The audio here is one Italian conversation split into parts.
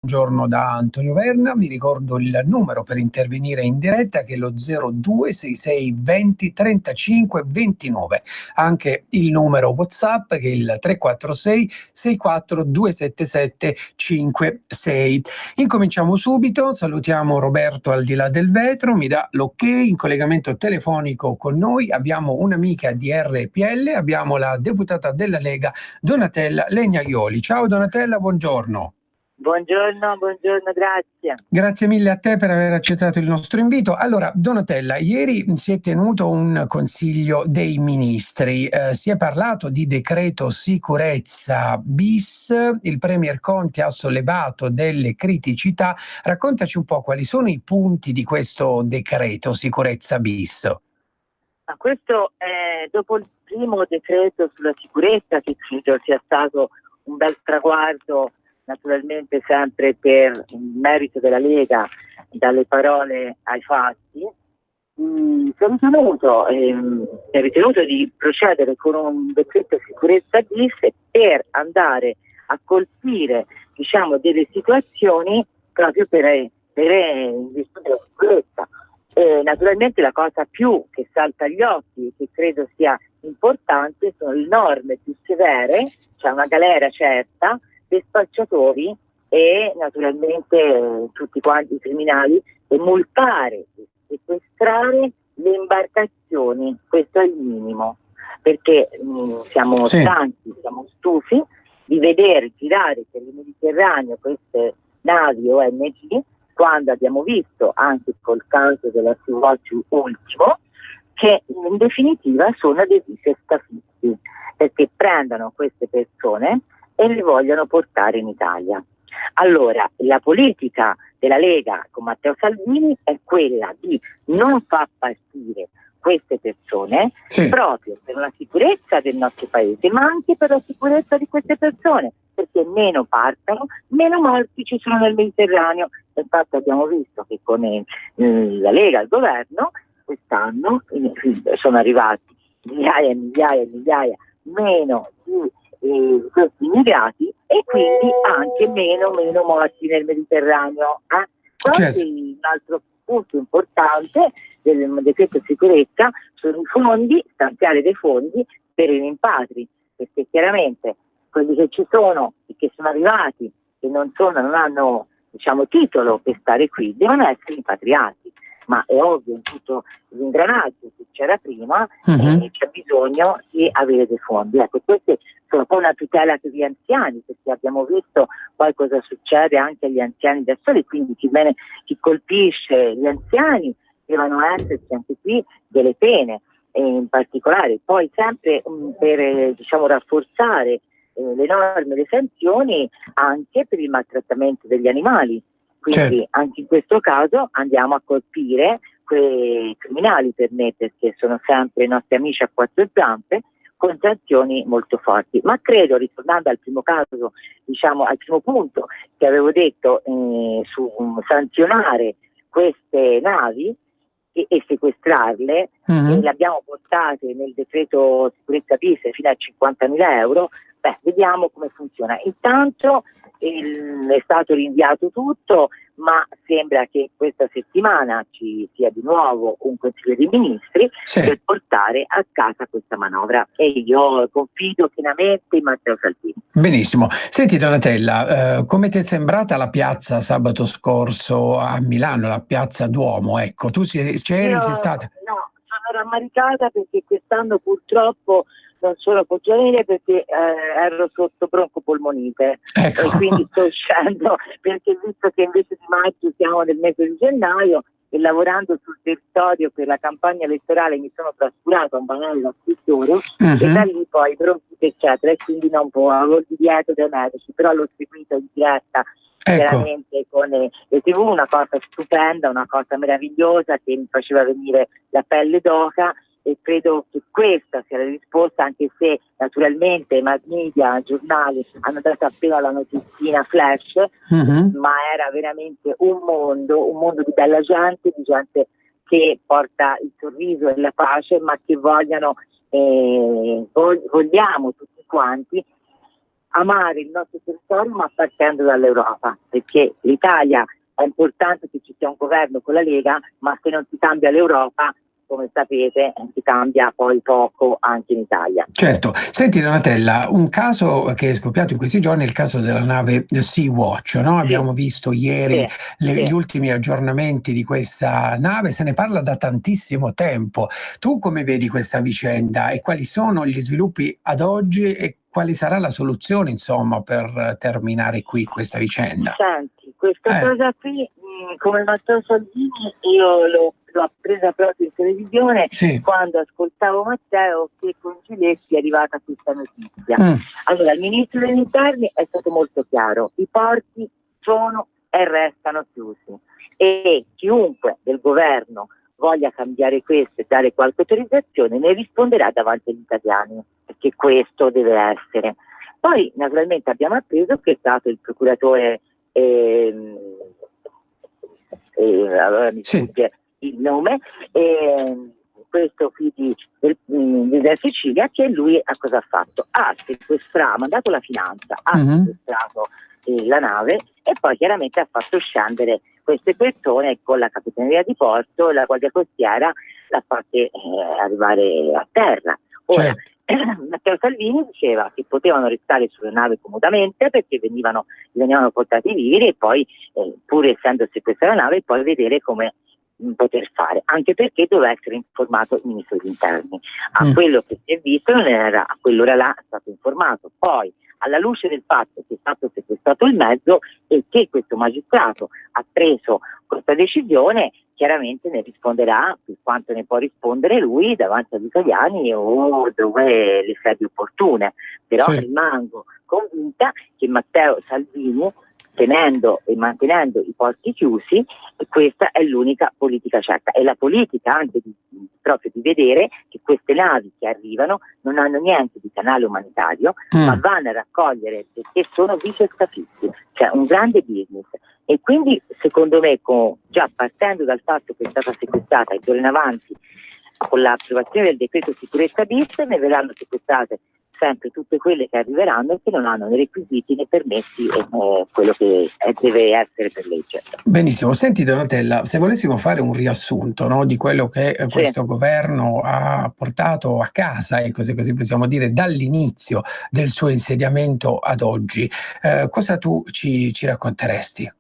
Buongiorno da Antonio Verna, mi ricordo il numero per intervenire in diretta che è lo 0266 20 35 29, anche il numero WhatsApp che è il 346 64 277 56. Incominciamo subito, salutiamo Roberto al di là del vetro, mi dà l'ok, in collegamento telefonico con noi abbiamo un'amica di RPL, abbiamo la deputata della Lega Donatella Legnaioli. Ciao Donatella, buongiorno. Buongiorno, grazie. Grazie mille a te per aver accettato il nostro invito. Allora, Donatella, ieri si è tenuto un Consiglio dei Ministri, si è parlato di decreto sicurezza bis, il Premier Conte ha sollevato delle criticità. Raccontaci un po' quali sono i punti di questo decreto sicurezza bis. Ma questo è dopo il primo decreto sulla sicurezza, che credo sia stato un bel traguardo, naturalmente sempre per il merito della Lega, dalle parole ai fatti. Si è ritenuto di procedere con un decreto sicurezza bis per andare a colpire, delle situazioni proprio per il virtù della sicurezza. Naturalmente la cosa più che salta agli occhi e che credo sia importante sono le norme più severe, cioè una galera certa dei spacciatori e naturalmente tutti quanti i criminali, e multare e sequestrare le imbarcazioni. Questo è il minimo, perché siamo stanchi, siamo stufi di vedere girare per il Mediterraneo queste navi ONG, quando abbiamo visto anche col caso della Sea-Watch ultimo che in definitiva sono dei scafisti, perché prendono queste persone e le vogliono portare in Italia. Allora, la politica della Lega con Matteo Salvini è quella di non far partire queste persone proprio per la sicurezza del nostro paese, ma anche per la sicurezza di queste persone, perché meno partono, meno morti ci sono nel Mediterraneo. Infatti abbiamo visto che con la Lega al governo quest'anno sono arrivati migliaia e migliaia e migliaia meno di questi immigrati e quindi anche meno morti nel Mediterraneo. Poi un altro punto importante del decreto sicurezza sono i fondi, stanziare dei fondi per i rimpatri, perché chiaramente quelli che ci sono e che sono arrivati e non hanno titolo per stare qui devono essere rimpatriati, ma è ovvio in tutto l'ingranaggio che c'era prima c'è bisogno di avere dei fondi. Ecco, queste sono poi una tutela per gli anziani, perché abbiamo visto poi cosa succede anche agli anziani da soli, quindi chi colpisce gli anziani devono esserci anche qui delle pene, in particolare poi sempre per rafforzare le norme e le sanzioni anche per il maltrattamento degli animali. Quindi anche in questo caso andiamo a colpire quei criminali, per me, perché sono sempre i nostri amici a quattro zampe, con sanzioni molto forti. Ma credo, ritornando al primo caso, al primo punto che avevo detto su sanzionare queste navi e sequestrarle, e le abbiamo portate nel decreto sicurezza bis fino a 50.000 euro, vediamo come funziona. Intanto è stato rinviato tutto, ma sembra che questa settimana ci sia di nuovo un Consiglio dei Ministri per portare a casa questa manovra, e io confido pienamente in Matteo Salvini. Benissimo. Senti Donatella, come ti è sembrata la piazza sabato scorso a Milano, la piazza Duomo? Ecco, tu sei stata? No, sono rammaricata perché quest'anno purtroppo non sono giovanile, perché ero sotto broncopolmonite, e quindi sto uscendo, perché visto che invece di maggio siamo nel mese di gennaio, e lavorando sul territorio per la campagna elettorale mi sono trascurata un banale scrittore e da lì poi bronchite eccetera, e quindi non avevo il divieto dei medici, però l'ho seguito in diretta veramente con le TV, una cosa stupenda, una cosa meravigliosa che mi faceva venire la pelle d'oca, e credo che questa sia la risposta, anche se naturalmente i mass media, giornali hanno dato appena la notizina flash, ma era veramente un mondo di bella gente, di gente che porta il sorriso e la pace, ma che vogliamo tutti quanti amare il nostro territorio, ma partendo dall'Europa, perché l'Italia è importante che ci sia un governo con la Lega, ma se non si cambia l'Europa, come sapete, si cambia poi poco anche in Italia. Certo. Senti Donatella, un caso che è scoppiato in questi giorni è il caso della nave Sea-Watch, no? Sì, Abbiamo visto ieri sì. gli ultimi aggiornamenti di questa nave, se ne parla da tantissimo tempo. Tu come vedi questa vicenda e quali sono gli sviluppi ad oggi e quale sarà la soluzione, insomma, per terminare qui questa vicenda? Senti, questa cosa qui, come Matteo Salvini, io l'ho appresa proprio in televisione quando ascoltavo Matteo che con Giletti è arrivata questa notizia. Allora, il ministro degli interni è stato molto chiaro: i porti sono e restano chiusi e chiunque del governo voglia cambiare questo e dare qualche autorizzazione ne risponderà davanti agli italiani, perché questo deve essere. Poi naturalmente abbiamo appreso che è stato il procuratore mi sfugge il nome, questo qui della Sicilia, che lui a cosa ha fatto? Ha mandato la finanza, ha sequestrato la nave e poi chiaramente ha fatto scendere queste persone con la capitaneria di porto, la guardia costiera l'ha fatte arrivare a terra. Ora, Matteo Salvini diceva che potevano restare sulla nave comodamente perché venivano portati vivi e poi, pur essendo sequestrata la nave, poi vedere come poter fare, anche perché doveva essere informato il ministro degli interni. A quello che si è visto non era, a quell'ora là è stato informato. Poi, alla luce del fatto che è stato sequestrato il mezzo e che questo magistrato ha preso questa decisione, chiaramente ne risponderà per quanto ne può rispondere lui davanti agli italiani o dove le sedi opportune. Però rimango convinta che Matteo Salvini, tenendo e mantenendo i porti chiusi, questa è l'unica politica certa. E la politica anche proprio di vedere che queste navi che arrivano non hanno niente di canale umanitario, ma vanno a raccogliere, perché sono vice scafisti, cioè un grande business. E quindi secondo me, già partendo dal fatto che è stata sequestrata e d'ora in avanti con l'approvazione del decreto sicurezza bis, ne verranno sequestrate sempre tutte quelle che arriveranno e che non hanno né requisiti né permessi quello che deve essere per legge. Benissimo. Senti Donatella, se volessimo fare un riassunto, no, di quello che questo governo ha portato a casa, e così possiamo dire, dall'inizio del suo insediamento ad oggi, cosa tu ci racconteresti?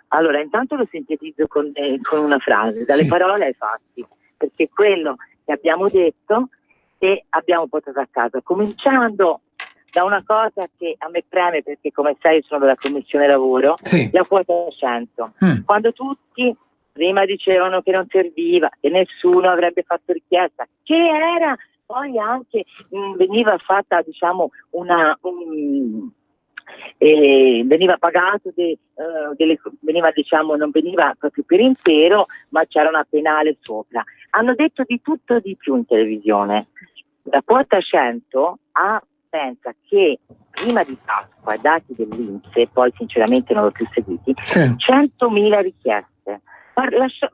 Allora, intanto lo sintetizzo con una frase: dalle parole ai fatti, perché quello che abbiamo detto e abbiamo portato a casa, cominciando da una cosa che a me preme, perché come sai sono della Commissione Lavoro, la quota 100. Quando tutti prima dicevano che non serviva, che nessuno avrebbe fatto richiesta, che era poi anche veniva fatta, diciamo, veniva pagato veniva, diciamo, non veniva proprio per intero, ma c'era una penale sopra. Hanno detto di tutto di più in televisione. La quota 100 pensa che prima di Pasqua, dati dell'INPS, poi sinceramente non l'ho più seguiti, 100.000 richieste.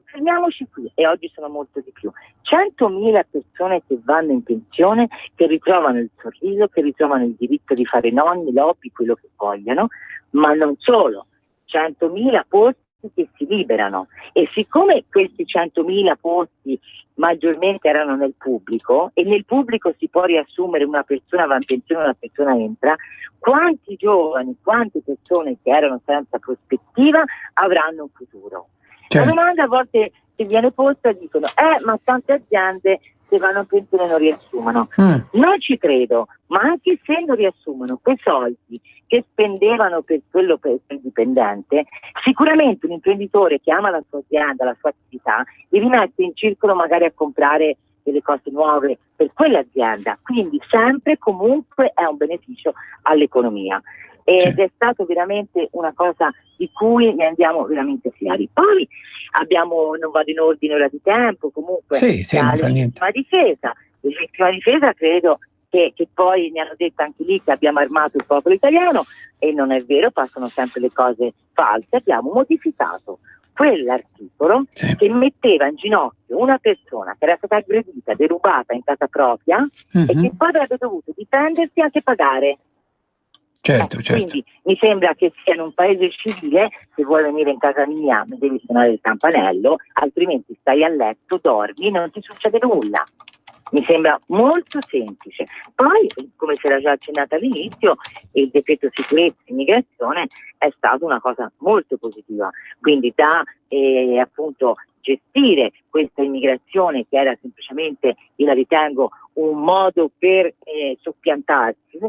Fermiamoci qui, e oggi sono molto di più. 100.000 persone che vanno in pensione, che ritrovano il sorriso, che ritrovano il diritto di fare nonni, lobby, quello che vogliono, ma non solo. 100.000 posti che si liberano, e siccome questi 100.000 posti maggiormente erano nel pubblico, e nel pubblico si può riassumere una persona va in pensione, una persona entra, quanti giovani, quante persone che erano senza prospettiva avranno un futuro? La domanda a volte che viene posta dicono ma tante aziende se vanno in pensione non riassumono. Non ci credo, ma anche se non riassumono quei soldi che spendevano per quello per il dipendente, sicuramente un imprenditore che ama la sua azienda, la sua attività, li rimette in circolo magari a comprare delle cose nuove per quell'azienda, quindi sempre comunque è un beneficio all'economia. Ed è stato veramente una cosa di cui ne andiamo veramente fieri. Poi abbiamo, non vado in ordine ora di tempo, comunque la legittima difesa. La legittima difesa credo che poi mi hanno detto anche lì che abbiamo armato il popolo italiano, e non è vero, passano sempre le cose false. Abbiamo modificato quell'articolo che metteva in ginocchio una persona che era stata aggredita, derubata in casa propria e che poi avrebbe dovuto difendersi e anche pagare. Certo, certo. Quindi mi sembra che sia in un paese civile, se vuoi venire in casa mia mi devi suonare il campanello, altrimenti stai a letto, dormi, non ti succede nulla. Mi sembra molto semplice. Poi, come si era già accennata all'inizio, il decreto sicurezza e immigrazione è stata una cosa molto positiva, quindi da appunto gestire questa immigrazione che era semplicemente, io la ritengo, un modo per soppiantarsi,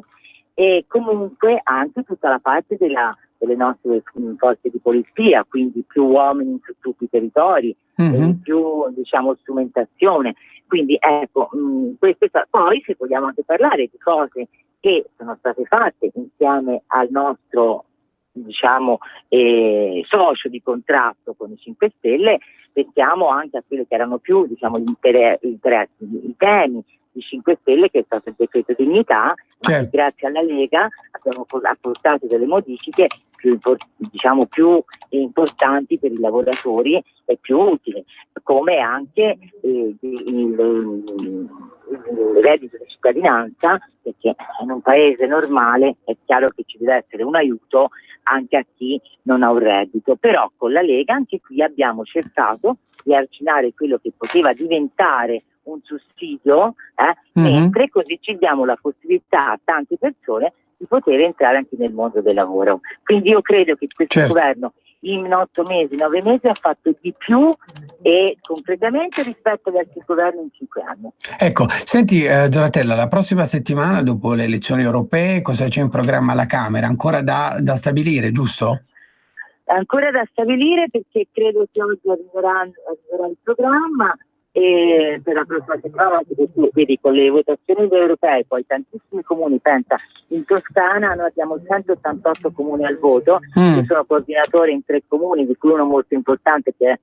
e comunque anche tutta la parte delle nostre forze di polizia, quindi più uomini su tutti i territori, più diciamo strumentazione. Quindi ecco, poi se vogliamo anche parlare di cose che sono state fatte insieme al nostro diciamo socio di contratto con i 5 Stelle, pensiamo anche a quelli che erano più diciamo i temi di 5 Stelle, che è stato il decreto dignità, ma che grazie alla Lega abbiamo apportato delle modifiche più importanti per i lavoratori e più utili, come anche il reddito di cittadinanza, perché in un paese normale è chiaro che ci deve essere un aiuto anche a chi non ha un reddito, però con la Lega anche qui abbiamo cercato di arginare quello che poteva diventare un sussidio, mentre così ci diamo la possibilità a tante persone di poter entrare anche nel mondo del lavoro. Quindi io credo che questo governo in 8 mesi, 9 mesi ha fatto di più e concretamente rispetto agli altri governi in 5 anni. Ecco, senti Donatella, la prossima settimana dopo le elezioni europee cosa c'è in programma alla Camera? Ancora da stabilire, giusto? Ancora da stabilire, perché credo che oggi arriverà il programma e per la prossima settimana, anche perché vedi con le votazioni europee poi tantissimi comuni, pensa, in Toscana noi abbiamo 188 comuni al voto, io sono coordinatore in 3 comuni, di cui uno molto importante che è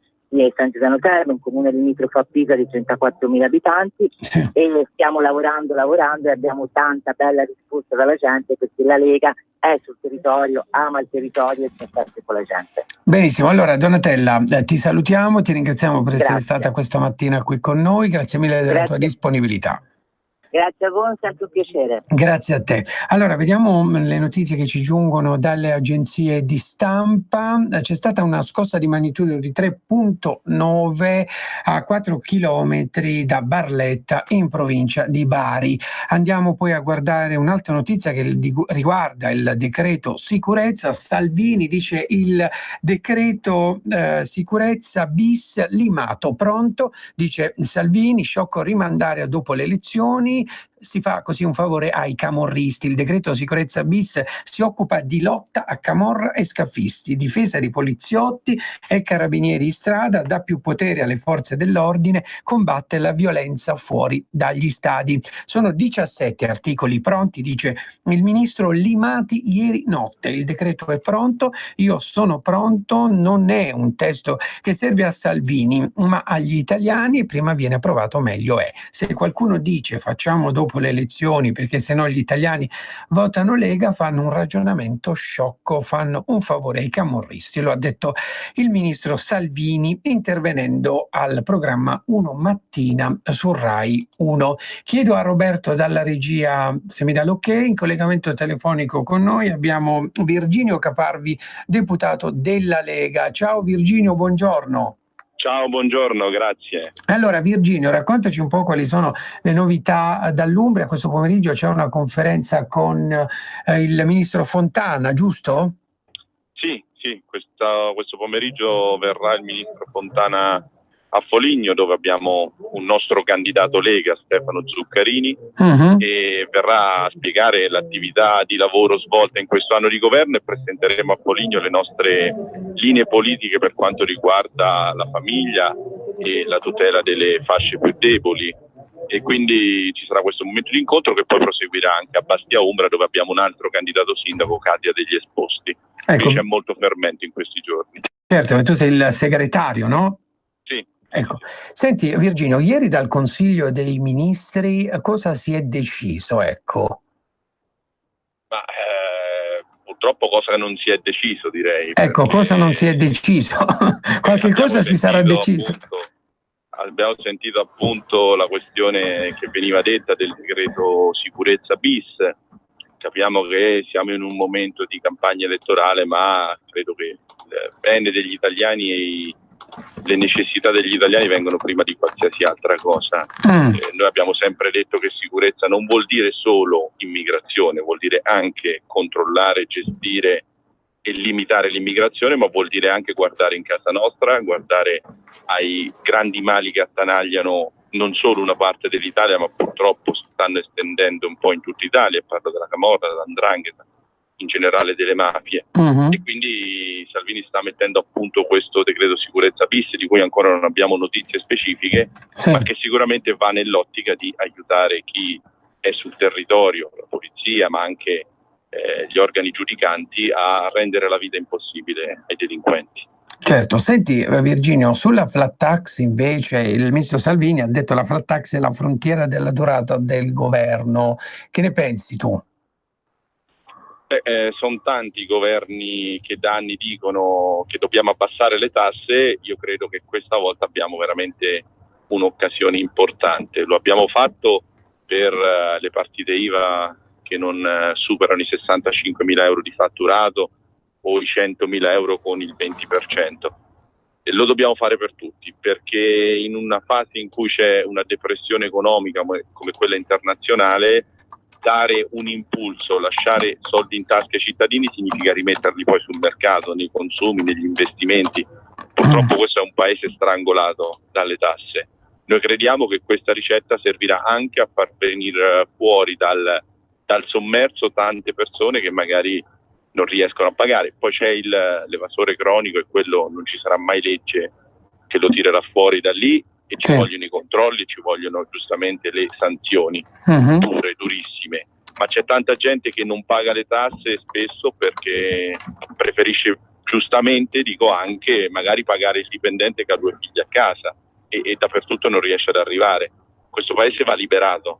San Giuliano Terme, un comune limitrofo a Pisa di 34.000 abitanti, e stiamo lavorando e abbiamo tanta bella risposta dalla gente, perché la Lega è sul territorio, ama il territorio e si interessa con la gente. Benissimo, allora Donatella, ti salutiamo, ti ringraziamo per essere stata questa mattina qui con noi, grazie mille della tua disponibilità. Grazie a voi, è sempre un piacere. Grazie a te. Allora, vediamo le notizie che ci giungono dalle agenzie di stampa. C'è stata una scossa di magnitudo di 3.9 a 4 chilometri da Barletta in provincia di Bari. Andiamo poi a guardare un'altra notizia che riguarda il decreto sicurezza. Salvini dice il decreto sicurezza bis limato, pronto, dice Salvini, sciocco rimandare a dopo le elezioni. Si fa così un favore ai camorristi. Il decreto sicurezza bis si occupa di lotta a camorra e scafisti, difesa di poliziotti e carabinieri in strada, dà più potere alle forze dell'ordine, combatte la violenza fuori dagli stadi. Sono 17 articoli pronti, dice il ministro Limati ieri notte. Il decreto è pronto, io sono pronto, non è un testo che serve a Salvini ma agli italiani, prima viene approvato meglio è. Se qualcuno dice facciamo dopo le elezioni perché sennò gli italiani votano Lega, fanno un ragionamento sciocco, fanno un favore ai camorristi, lo ha detto il ministro Salvini intervenendo al programma Uno Mattina su Rai 1. Chiedo a Roberto dalla regia se mi dà l'ok. In collegamento telefonico con noi abbiamo Virginio Caparvi, deputato della Lega. Ciao Virginio, buongiorno. Ciao, buongiorno, grazie. Allora Virginio, raccontaci un po' quali sono le novità dall'Umbria. Questo pomeriggio c'è una conferenza con il ministro Fontana, giusto? Sì, questo pomeriggio verrà il ministro Fontana a Foligno, dove abbiamo un nostro candidato Lega, Stefano Zuccarini, e verrà a spiegare l'attività di lavoro svolta in questo anno di governo, e presenteremo a Foligno le nostre linee politiche per quanto riguarda la famiglia e la tutela delle fasce più deboli. E quindi ci sarà questo momento di incontro che poi proseguirà anche a Bastia Umbra, dove abbiamo un altro candidato sindaco, Katia degli Esposti. Ecco. Quindi c'è molto fermento in questi giorni. Certo, tu sei il segretario, no? Sì. Ecco. Senti Virginio, ieri dal Consiglio dei Ministri cosa si è deciso? Ecco. Ma, purtroppo cosa non si è deciso, direi. Ecco, cosa non si è deciso? Qualche cosa si sarà deciso. Abbiamo sentito appunto la questione che veniva detta del decreto sicurezza bis, capiamo che siamo in un momento di campagna elettorale, ma credo che il bene degli italiani e le necessità degli italiani vengono prima di qualsiasi altra cosa. Noi abbiamo sempre detto che sicurezza non vuol dire solo immigrazione, vuol dire anche controllare, gestire e limitare l'immigrazione, ma vuol dire anche guardare in casa nostra, guardare ai grandi mali che attanagliano non solo una parte dell'Italia, ma purtroppo si stanno estendendo un po' in tutta Italia. Parlo della camorra, dell''ndrangheta, in generale delle mafie. E quindi Salvini sta mettendo a punto questo decreto sicurezza bis, di cui ancora non abbiamo notizie specifiche, ma che sicuramente va nell'ottica di aiutare chi è sul territorio, la polizia, ma anche gli organi giudicanti, a rendere la vita impossibile ai delinquenti. Certo, senti Virginio, sulla flat tax invece il ministro Salvini ha detto che la flat tax è la frontiera della durata del governo. Che ne pensi tu? Sono tanti governi che da anni dicono che dobbiamo abbassare le tasse. Io credo che questa volta abbiamo veramente un'occasione importante. Lo abbiamo fatto per le partite IVA che non superano i 65.000 euro di fatturato o i 100.000 euro con il 20%. E lo dobbiamo fare per tutti, perché in una fase in cui c'è una depressione economica come quella internazionale, dare un impulso, lasciare soldi in tasca ai cittadini significa rimetterli poi sul mercato, nei consumi, negli investimenti. Purtroppo questo è un paese strangolato dalle tasse. Noi crediamo che questa ricetta servirà anche a far venire fuori dal sommerso tante persone che magari non riescono a pagare. Poi c'è l'evasore cronico, e quello non ci sarà mai legge che lo tirerà fuori da lì, e ci vogliono i controlli, ci vogliono giustamente le sanzioni dure, durissime. Ma c'è tanta gente che non paga le tasse spesso perché preferisce, giustamente dico anche, magari pagare il dipendente che ha 2 figli a casa e dappertutto non riesce ad arrivare. Questo paese va liberato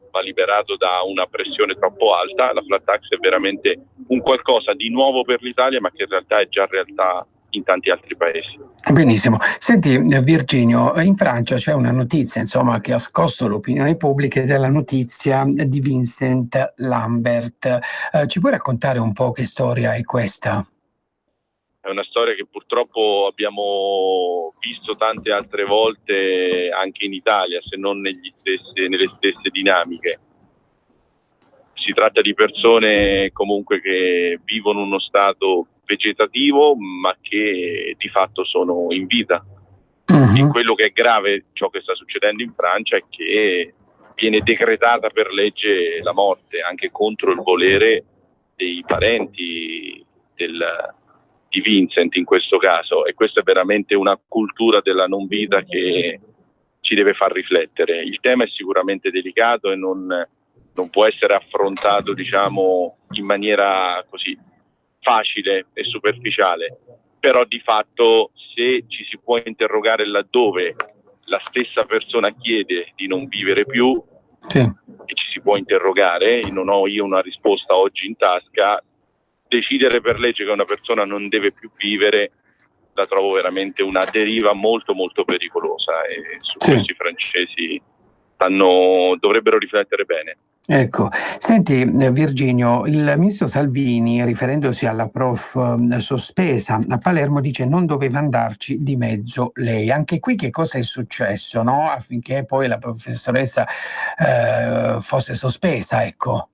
da una pressione troppo alta. La flat tax è veramente un qualcosa di nuovo per l'Italia, ma che in realtà è già realtà in tanti altri paesi. Benissimo. Senti Virginio, in Francia c'è una notizia insomma che ha scosso l'opinione pubblica, ed è la notizia di Vincent Lambert. Ci puoi raccontare un po' che storia è questa? È una storia che purtroppo abbiamo visto tante altre volte anche in Italia, se non nelle stesse dinamiche. Si tratta di persone comunque che vivono uno stato vegetativo, ma che di fatto sono in vita. E quello che è grave, ciò che sta succedendo in Francia, è che viene decretata per legge la morte, anche contro il volere dei parenti di Vincent in questo caso, e questa è veramente una cultura della non vita che ci deve far riflettere. Il tema è sicuramente delicato e non può essere affrontato, diciamo, in maniera così facile e superficiale, però di fatto se ci si può interrogare laddove la stessa persona chiede di non vivere più, e ci si può interrogare, non ho io una risposta oggi in tasca. Decidere per legge che una persona non deve più vivere la trovo veramente una deriva molto molto pericolosa, e su questo i francesi dovrebbero riflettere bene. Ecco, senti Virginio, il ministro Salvini, riferendosi alla prof sospesa a Palermo, dice non doveva andarci di mezzo lei. Anche qui che cosa è successo, no? Affinché poi la professoressa fosse sospesa, ecco.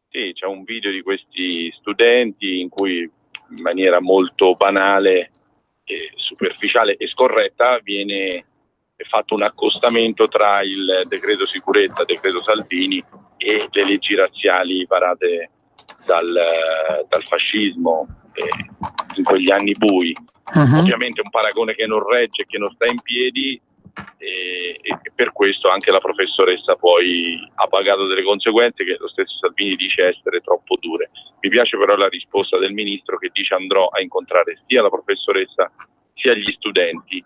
Sì, c'è un video di questi studenti in cui in maniera molto banale, e superficiale e scorretta viene fatto un accostamento tra il decreto sicurezza, decreto Salvini, e le leggi razziali varate dal fascismo in quegli anni bui. Ovviamente un paragone che non regge, che non sta in piedi, e per questo anche la professoressa poi ha pagato delle conseguenze che lo stesso Salvini dice essere troppo dure. Mi piace però la risposta del ministro, che dice andrò a incontrare sia la professoressa sia gli studenti,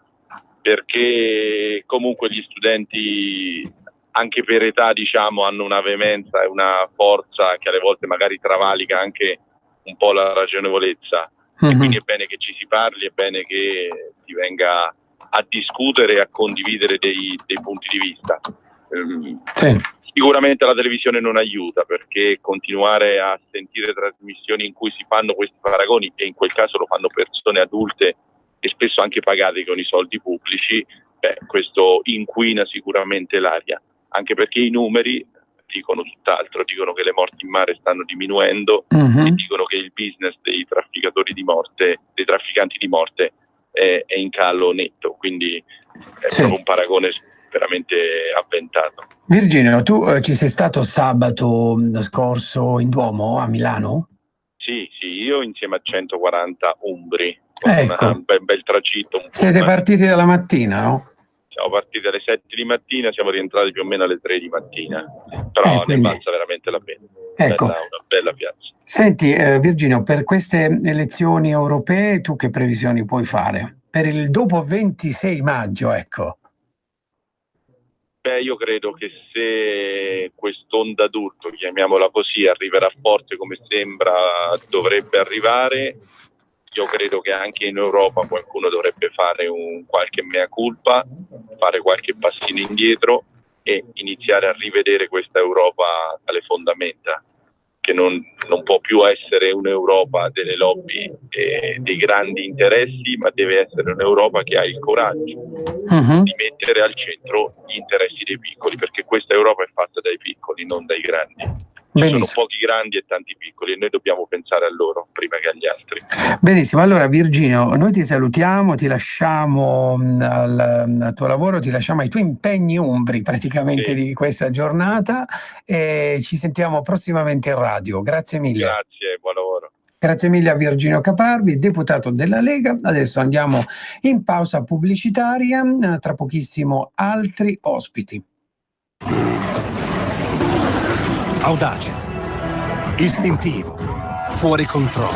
perché comunque gli studenti, anche per età, diciamo, hanno una veemenza e una forza che alle volte magari travalica anche un po' la ragionevolezza. E quindi è bene che ci si parli, è bene che si venga a discutere e a condividere dei punti di vista. Sicuramente la televisione non aiuta, perché continuare a sentire trasmissioni in cui si fanno questi paragoni, e in quel caso lo fanno persone adulte e spesso anche pagate con i soldi pubblici, questo inquina sicuramente l'aria, anche perché i numeri dicono tutt'altro, dicono che le morti in mare stanno diminuendo e dicono che il business dei trafficatori di morte, dei trafficanti di morte è in calo netto, quindi è proprio un paragone veramente avventato. Virginio, tu ci sei stato sabato scorso in Duomo a Milano? Sì, io insieme a 140 umbri, con un bel tragitto. Siete partiti dalla mattina, no? Siamo partiti alle 7 di mattina, siamo rientrati più o meno alle 3 di mattina, però ne valsa veramente la pena. Ecco. Una bella piazza. Senti Virginio, per queste elezioni europee tu che previsioni puoi fare? Per il dopo 26 maggio, ecco. Io credo che se quest'onda d'urto, chiamiamola così, arriverà forte come sembra dovrebbe arrivare, io credo che anche in Europa qualcuno dovrebbe fare qualche mea culpa, fare qualche passino indietro e iniziare a rivedere questa Europa dalle fondamenta, che non può più essere un'Europa delle lobby e dei grandi interessi, ma deve essere un'Europa che ha il coraggio di mettere al centro gli interessi dei piccoli, perché questa Europa è fatta dai piccoli, non dai grandi. Ci sono pochi grandi e tanti piccoli e noi dobbiamo pensare a loro prima che agli altri. Benissimo, allora Virginio, noi ti salutiamo, ti lasciamo al tuo lavoro, ti lasciamo ai tuoi impegni umbri praticamente di questa giornata e ci sentiamo prossimamente in radio. Grazie mille. Grazie, buon lavoro. Grazie mille a Virginio Caparvi, deputato della Lega. Adesso andiamo in pausa pubblicitaria, tra pochissimo altri ospiti. Audace, istintivo, fuori controllo.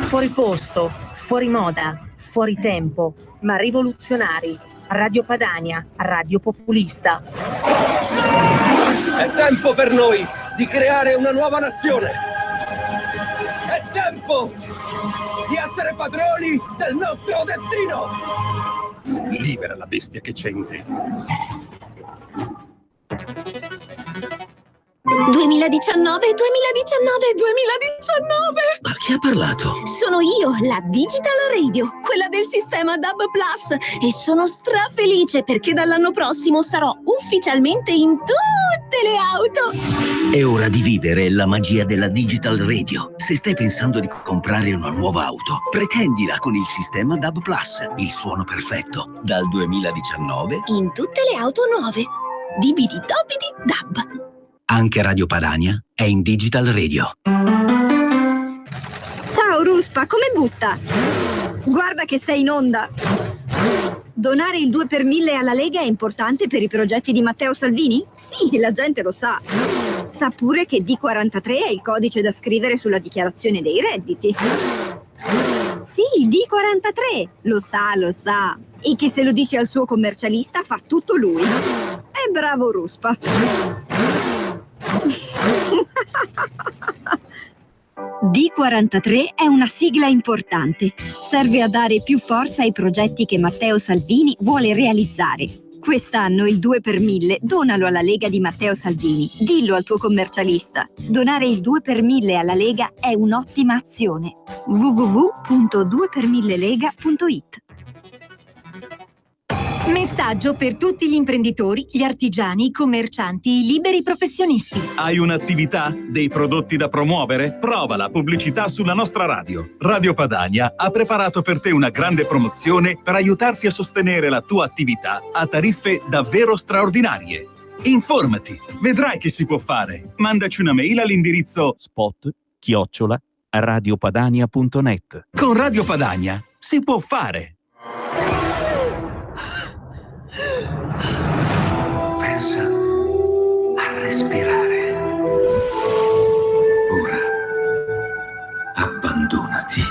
Fuori posto, fuori moda, fuori tempo, ma rivoluzionari. Radio Padania, radio populista. È tempo per noi di creare una nuova nazione. È tempo di essere padroni del nostro destino. Libera la bestia che c'è in te. 2019. Ma chi ha parlato? Sono io, la Digital Radio, quella del sistema DAB+, e sono strafelice perché dall'anno prossimo sarò ufficialmente in tutte le auto. È ora di vivere la magia della Digital Radio. Se stai pensando di comprare una nuova auto, pretendila con il sistema DAB+, il suono perfetto. Dal 2019 in tutte le auto nuove. Dibidi dobidi DAB. Anche Radio Padania è in Digital Radio. Ciao Ruspa, come butta? Guarda che sei in onda. Donare il 2 per 1000 alla Lega è importante per i progetti di Matteo Salvini? Sì, la gente lo sa. Sa pure che D43 è il codice da scrivere sulla dichiarazione dei redditi. Sì, D43, lo sa. E che se lo dice al suo commercialista fa tutto lui. È bravo Ruspa. D43 è una sigla importante. Serve a dare più forza ai progetti che Matteo Salvini vuole realizzare. Quest'anno il 2 per 1000 donalo alla Lega di Matteo Salvini. Dillo al tuo commercialista. Donare il 2 per 1000 alla Lega è un'ottima azione. www.2per1000lega.it. Messaggio per tutti gli imprenditori, gli artigiani, i commercianti, i liberi professionisti. Hai un'attività? Dei prodotti da promuovere? Prova la pubblicità sulla nostra radio. Radio Padania ha preparato per te una grande promozione per aiutarti a sostenere la tua attività a tariffe davvero straordinarie. Informati, vedrai che si può fare. Mandaci una mail all'indirizzo spot@radiopadania.net. Con Radio Padania si può fare. Pensa a respirare. Ora abbandonati.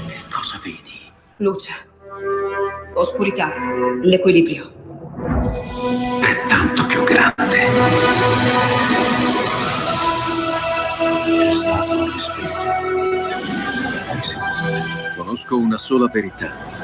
Che cosa vedi? Luce, oscurità, l'equilibrio. È tanto più grande. C'è stato un risveglio. Hai sentito? Conosco una sola verità.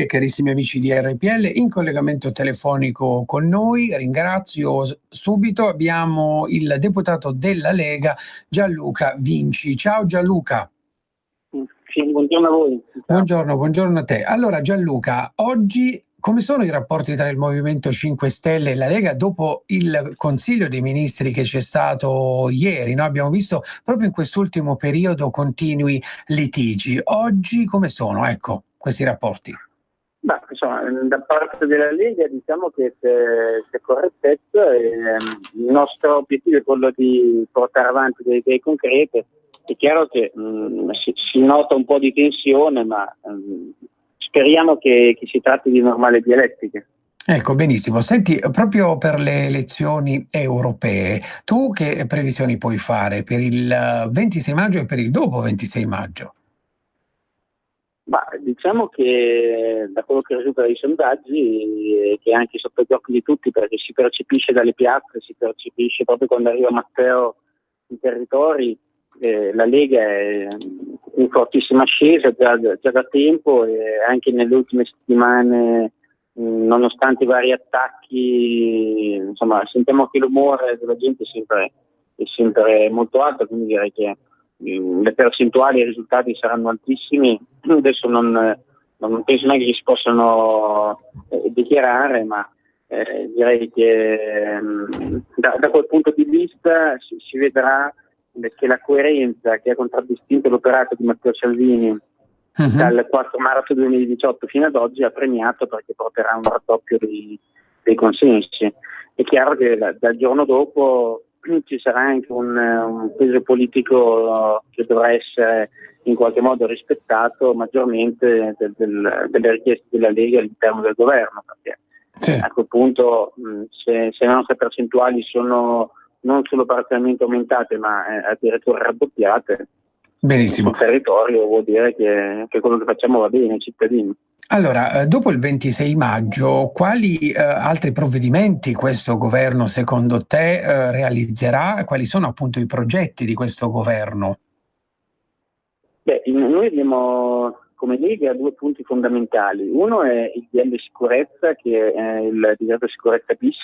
Carissimi amici di RPL, in collegamento telefonico con noi, ringrazio subito, abbiamo il deputato della Lega Gianluca Vinci. Ciao Gianluca. Sì, buongiorno a voi. Buongiorno a te. Allora Gianluca, oggi come sono i rapporti tra il Movimento 5 Stelle e la Lega dopo il Consiglio dei Ministri che c'è stato ieri? No? Abbiamo visto proprio in quest'ultimo periodo continui litigi. Oggi come sono, questi rapporti? Beh, insomma, da parte della Lega diciamo che c'è correttezza e il nostro obiettivo è quello di portare avanti delle idee concrete. È chiaro che si nota un po' di tensione, ma speriamo che si tratti di normale dialettica. Ecco, benissimo. Senti, proprio per le elezioni europee, tu che previsioni puoi fare per il 26 maggio e per il dopo 26 maggio? Ma diciamo che da quello che risulta dai sondaggi, che è anche sotto gli occhi di tutti, perché si percepisce dalle piazze, si percepisce proprio quando arriva Matteo in territori, la Lega è in fortissima ascesa già da tempo, e anche nelle ultime settimane, nonostante i vari attacchi, insomma, sentiamo che l'umore della gente è sempre molto alto, quindi direi che le percentuali e i risultati saranno altissimi. Adesso non penso neanche che si possano dichiarare, ma direi che da quel punto di vista si vedrà che la coerenza che ha contraddistinto l'operato di Matteo Salvini dal 4 marzo 2018 fino ad oggi ha premiato, perché porterà un raddoppio dei consensi. È chiaro che dal giorno dopo ci sarà anche un peso politico che dovrà essere in qualche modo rispettato maggiormente delle richieste della Lega all'interno del governo, perché a quel punto se le nostre percentuali sono non solo parzialmente aumentate ma addirittura raddoppiate, benissimo, sul territorio vuol dire che quello che facciamo va bene ai cittadini. Allora, dopo il 26 maggio, quali altri provvedimenti questo governo secondo te realizzerà? Quali sono appunto i progetti di questo governo? Beh, noi abbiamo come Lega due punti fondamentali. Uno è il DL Sicurezza, che è il decreto Sicurezza bis,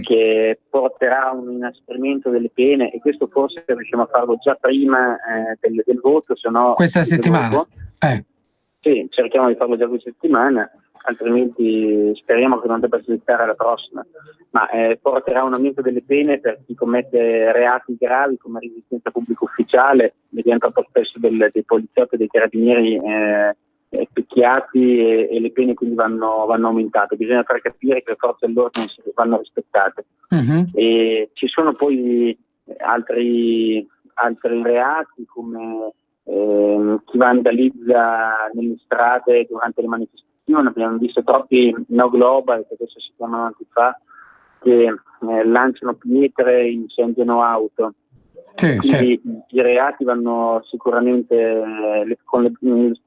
che porterà un inasprimento delle pene, e questo forse riusciamo a farlo già prima del voto, se no questa settimana. Sì, cerchiamo di farlo già questa settimana, altrimenti speriamo che non debba aspettare alla prossima, ma porterà un aumento delle pene per chi commette reati gravi come resistenza pubblico ufficiale, mediante il possesso dei poliziotti e dei carabinieri picchiati, e le pene quindi vanno aumentate. Bisogna far capire che le forze dell'ordine vanno rispettate. E ci sono poi altri reati come chi vandalizza nelle strade durante le manifestazioni. Abbiamo visto troppi no global, che adesso si chiamano Antifa, che lanciano pietre, incendiano auto. Quindi i reati vanno sicuramente, con le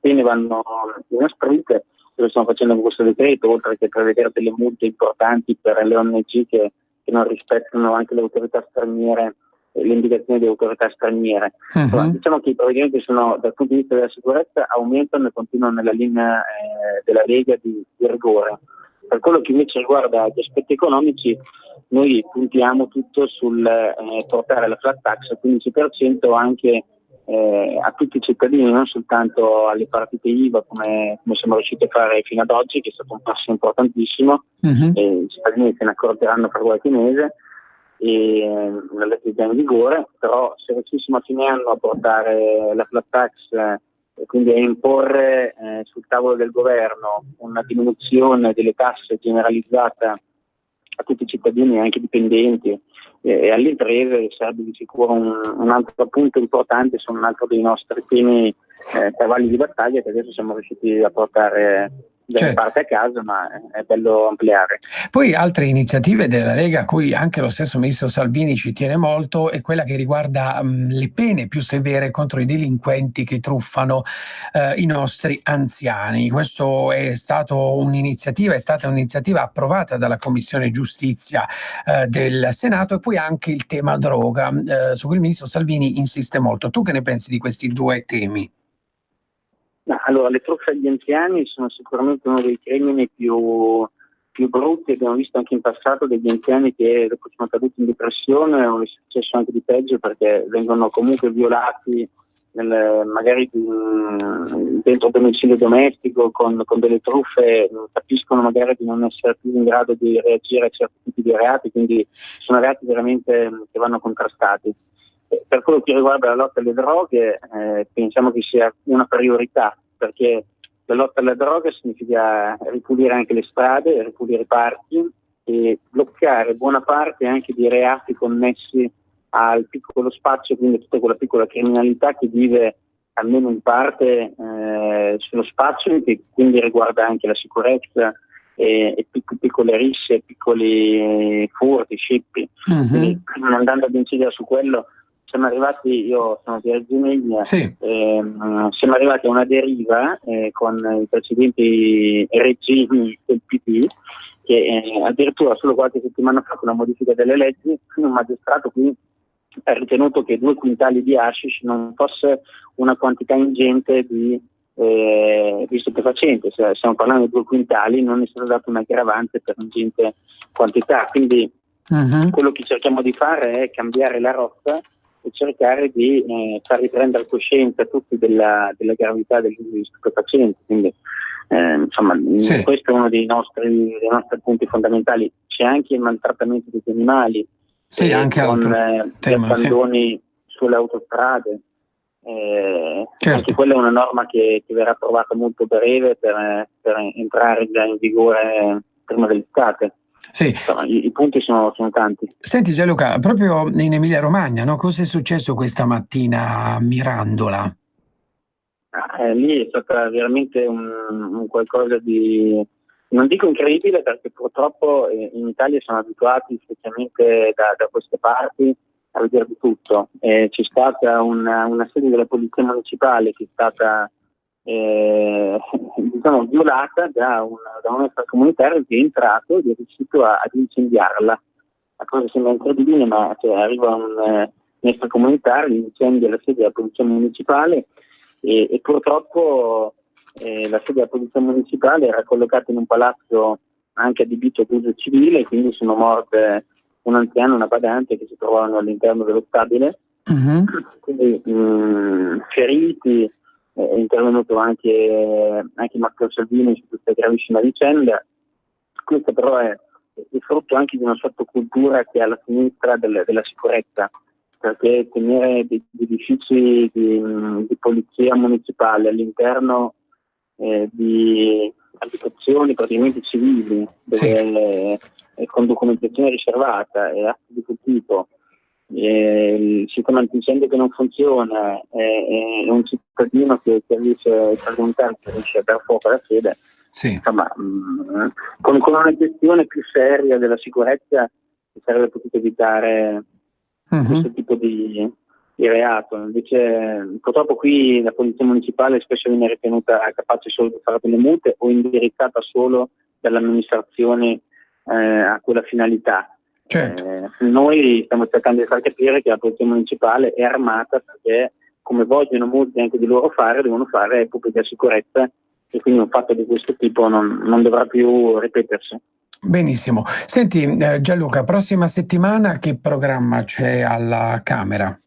pene vanno inasprite. Lo stiamo facendo con questo decreto, oltre che prevedere delle multe importanti per le ONG che non rispettano anche le autorità straniere, le indicazioni delle autorità straniere. Diciamo che i provvedimenti sono, dal punto di vista della sicurezza, aumentano e continuano nella linea della Lega di rigore. Per quello che invece riguarda gli aspetti economici, noi puntiamo tutto sul portare la flat tax al 15% anche a tutti i cittadini, non soltanto alle partite IVA come siamo riusciti a fare fino ad oggi, che è stato un passo importantissimo, e i cittadini se ne accorgeranno fra qualche mese, e la legge è già in vigore. Però se riuscissimo a fine anno a portare la flat tax e quindi a imporre sul tavolo del governo una diminuzione delle tasse generalizzata a tutti i cittadini, anche dipendenti, e alle imprese, sarebbe di sicuro un altro punto importante, sono un altro dei nostri temi cavalli di battaglia, che adesso siamo riusciti a portare da parte a casa, ma è bello ampliare. Poi altre iniziative della Lega a cui anche lo stesso ministro Salvini ci tiene molto è quella che riguarda le pene più severe contro i delinquenti che truffano i nostri anziani. Questo è stata un'iniziativa approvata dalla Commissione Giustizia del Senato, e poi anche il tema droga, su cui il ministro Salvini insiste molto. Tu che ne pensi di questi due temi? Allora, le truffe agli anziani sono sicuramente uno dei crimini più brutti. Abbiamo visto anche in passato degli anziani che dopo sono caduti in depressione, o è successo anche di peggio, perché vengono comunque violati magari dentro domicilio domestico con delle truffe, capiscono magari di non essere più in grado di reagire a certi tipi di reati, quindi sono reati veramente che vanno contrastati. Per quello che riguarda la lotta alle droghe, pensiamo che sia una priorità, perché la lotta alle droghe significa ripulire anche le strade, ripulire i parchi e bloccare buona parte anche di reati connessi al piccolo spazio, quindi tutta quella piccola criminalità che vive almeno in parte sullo spazio, e che quindi riguarda anche la sicurezza e piccole risse, piccoli furti, scippi. Quindi, andando ad incidere su quello, siamo arrivati, io sono di Reggio Emilia, siamo arrivati a una deriva con i precedenti regimi del PD, che addirittura solo qualche settimana fa, con la modifica delle leggi, un magistrato qui ha ritenuto che 2 quintali di hashish non fosse una quantità ingente di stupefacente. Se stiamo parlando di 2 quintali, non è stato dato un aggravante per ingente quantità. Quindi quello che cerchiamo di fare è cambiare la rotta e cercare di far riprendere coscienza a tutti della gravità degli stupefacenti. Quindi questo è uno dei nostri punti fondamentali. C'è anche il maltrattamento degli animali, anche con gli tema, abbandoni sulle autostrade. Anche quella è una norma che verrà approvata molto breve per entrare già in vigore prima dell'estate. Insomma, i punti sono tanti. Senti Gianluca, proprio in Emilia Romagna, no? Cosa è successo questa mattina a Mirandola? Lì è stata veramente un qualcosa di, non dico incredibile, perché purtroppo in Italia siamo abituati, specialmente da queste parti, a vedere di tutto. C'è stata una sede della polizia municipale che è stata violata da un extracomunitario che è entrato ed è riuscito ad incendiarla. La cosa sembra incredibile, ma arriva un extracomunitario, incendia la sede della polizia municipale e purtroppo la sede della polizia municipale era collocata in un palazzo anche adibito ad uso civile, quindi sono morte un anziano e una badante che si trovavano all'interno dello stabile. Quindi feriti. È intervenuto anche Matteo Salvini su questa gravissima vicenda. Questo però è frutto anche di una sottocultura che è alla sinistra della sicurezza, perché tenere degli edifici di polizia municipale all'interno di abitazioni praticamente civili, dove con documentazione riservata e atti di quel tipo, il sistema antincendio che non funziona, è un cittadino che riesce a contare, che riesce a dar fuoco alla sede. Insomma, con una gestione più seria della sicurezza si sarebbe potuto evitare questo tipo di reato. Invece purtroppo qui la polizia municipale spesso viene ritenuta capace solo di fare delle multe o indirizzata solo dall'amministrazione a quella finalità. Noi stiamo cercando di far capire che la polizia municipale è armata, perché come vogliono molti anche di loro fare, devono fare pubblica sicurezza, e quindi un fatto di questo tipo non dovrà più ripetersi. Benissimo. Senti Gianluca, prossima settimana che programma c'è alla Camera?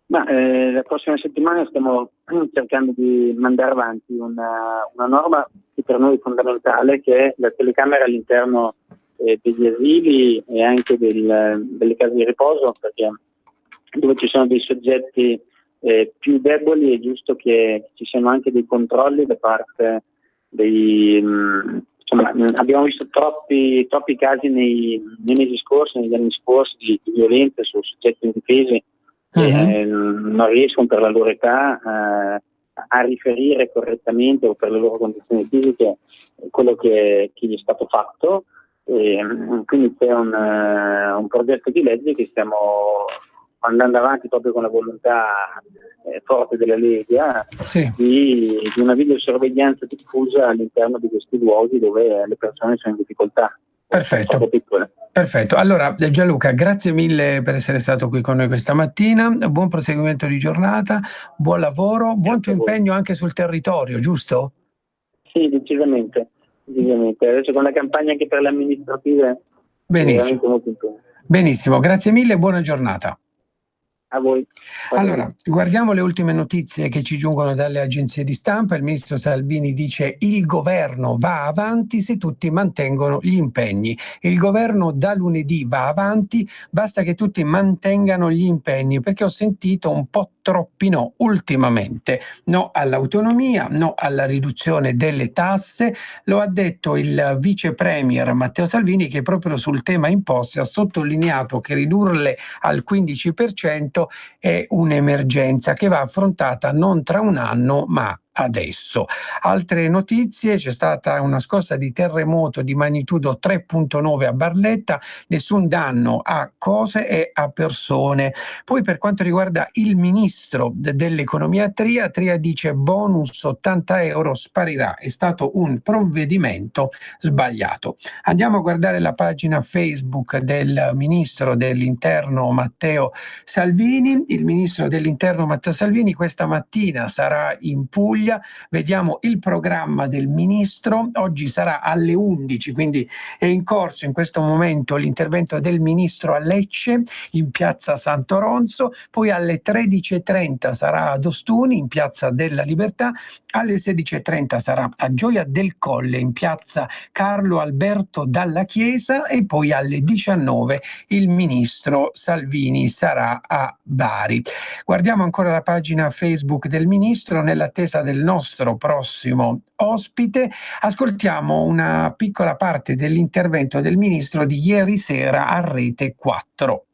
La prossima settimana stiamo cercando di mandare avanti una norma che per noi è fondamentale, che è la telecamera all'interno degli asili e anche delle case di riposo, perché dove ci sono dei soggetti più deboli è giusto che ci siano anche dei controlli da parte abbiamo visto troppi casi nei mesi scorsi, negli anni scorsi, di violenza su soggetti indifesi che non riescono per la loro età a riferire correttamente o per le loro condizioni fisiche quello che gli è stato fatto. Quindi c'è un progetto di legge che stiamo andando avanti proprio con la volontà forte della Lega di una videosorveglianza diffusa all'interno di questi luoghi dove le persone sono in difficoltà. Perfetto. Perfetto. Allora, Gianluca, grazie mille per essere stato qui con noi questa mattina. Buon proseguimento di giornata, buon lavoro, buon tuo impegno anche sul territorio, giusto? Sì, decisamente. Adesso con la campagna anche per le amministrative. Benissimo. Benissimo, grazie mille e buona giornata. A voi. Allora, guardiamo le ultime notizie che ci giungono dalle agenzie di stampa. Il ministro Salvini dice: il governo va avanti se tutti mantengono gli impegni. Il governo da lunedì va avanti, basta che tutti mantengano gli impegni, perché ho sentito un po' troppi no ultimamente. No all'autonomia, no alla riduzione delle tasse. Lo ha detto il vice premier Matteo Salvini, che proprio sul tema imposte ha sottolineato che ridurle al 15% è un'emergenza che va affrontata non tra un anno ma adesso. Altre notizie: c'è stata una scossa di terremoto di magnitudo 3.9 a Barletta, nessun danno a cose e a persone. Poi per quanto riguarda il ministro dell'economia Tria dice bonus 80 euro sparirà, è stato un provvedimento sbagliato. Andiamo a guardare la pagina Facebook del ministro dell'interno Matteo Salvini. Il ministro dell'interno Matteo Salvini questa mattina sarà in Puglia. Vediamo il programma del ministro. Oggi sarà alle 11, quindi è in corso in questo momento l'intervento del ministro a Lecce, in piazza Sant'Oronzo. Poi alle 13.30 sarà ad Ostuni, in piazza della Libertà. Alle 16.30 sarà a Gioia del Colle, in piazza Carlo Alberto Dalla Chiesa. E poi alle 19 il ministro Salvini sarà a Bari. Guardiamo ancora la pagina Facebook del ministro nell'attesa del nostro prossimo ospite. Ascoltiamo una piccola parte dell'intervento del ministro di ieri sera a Rete 4.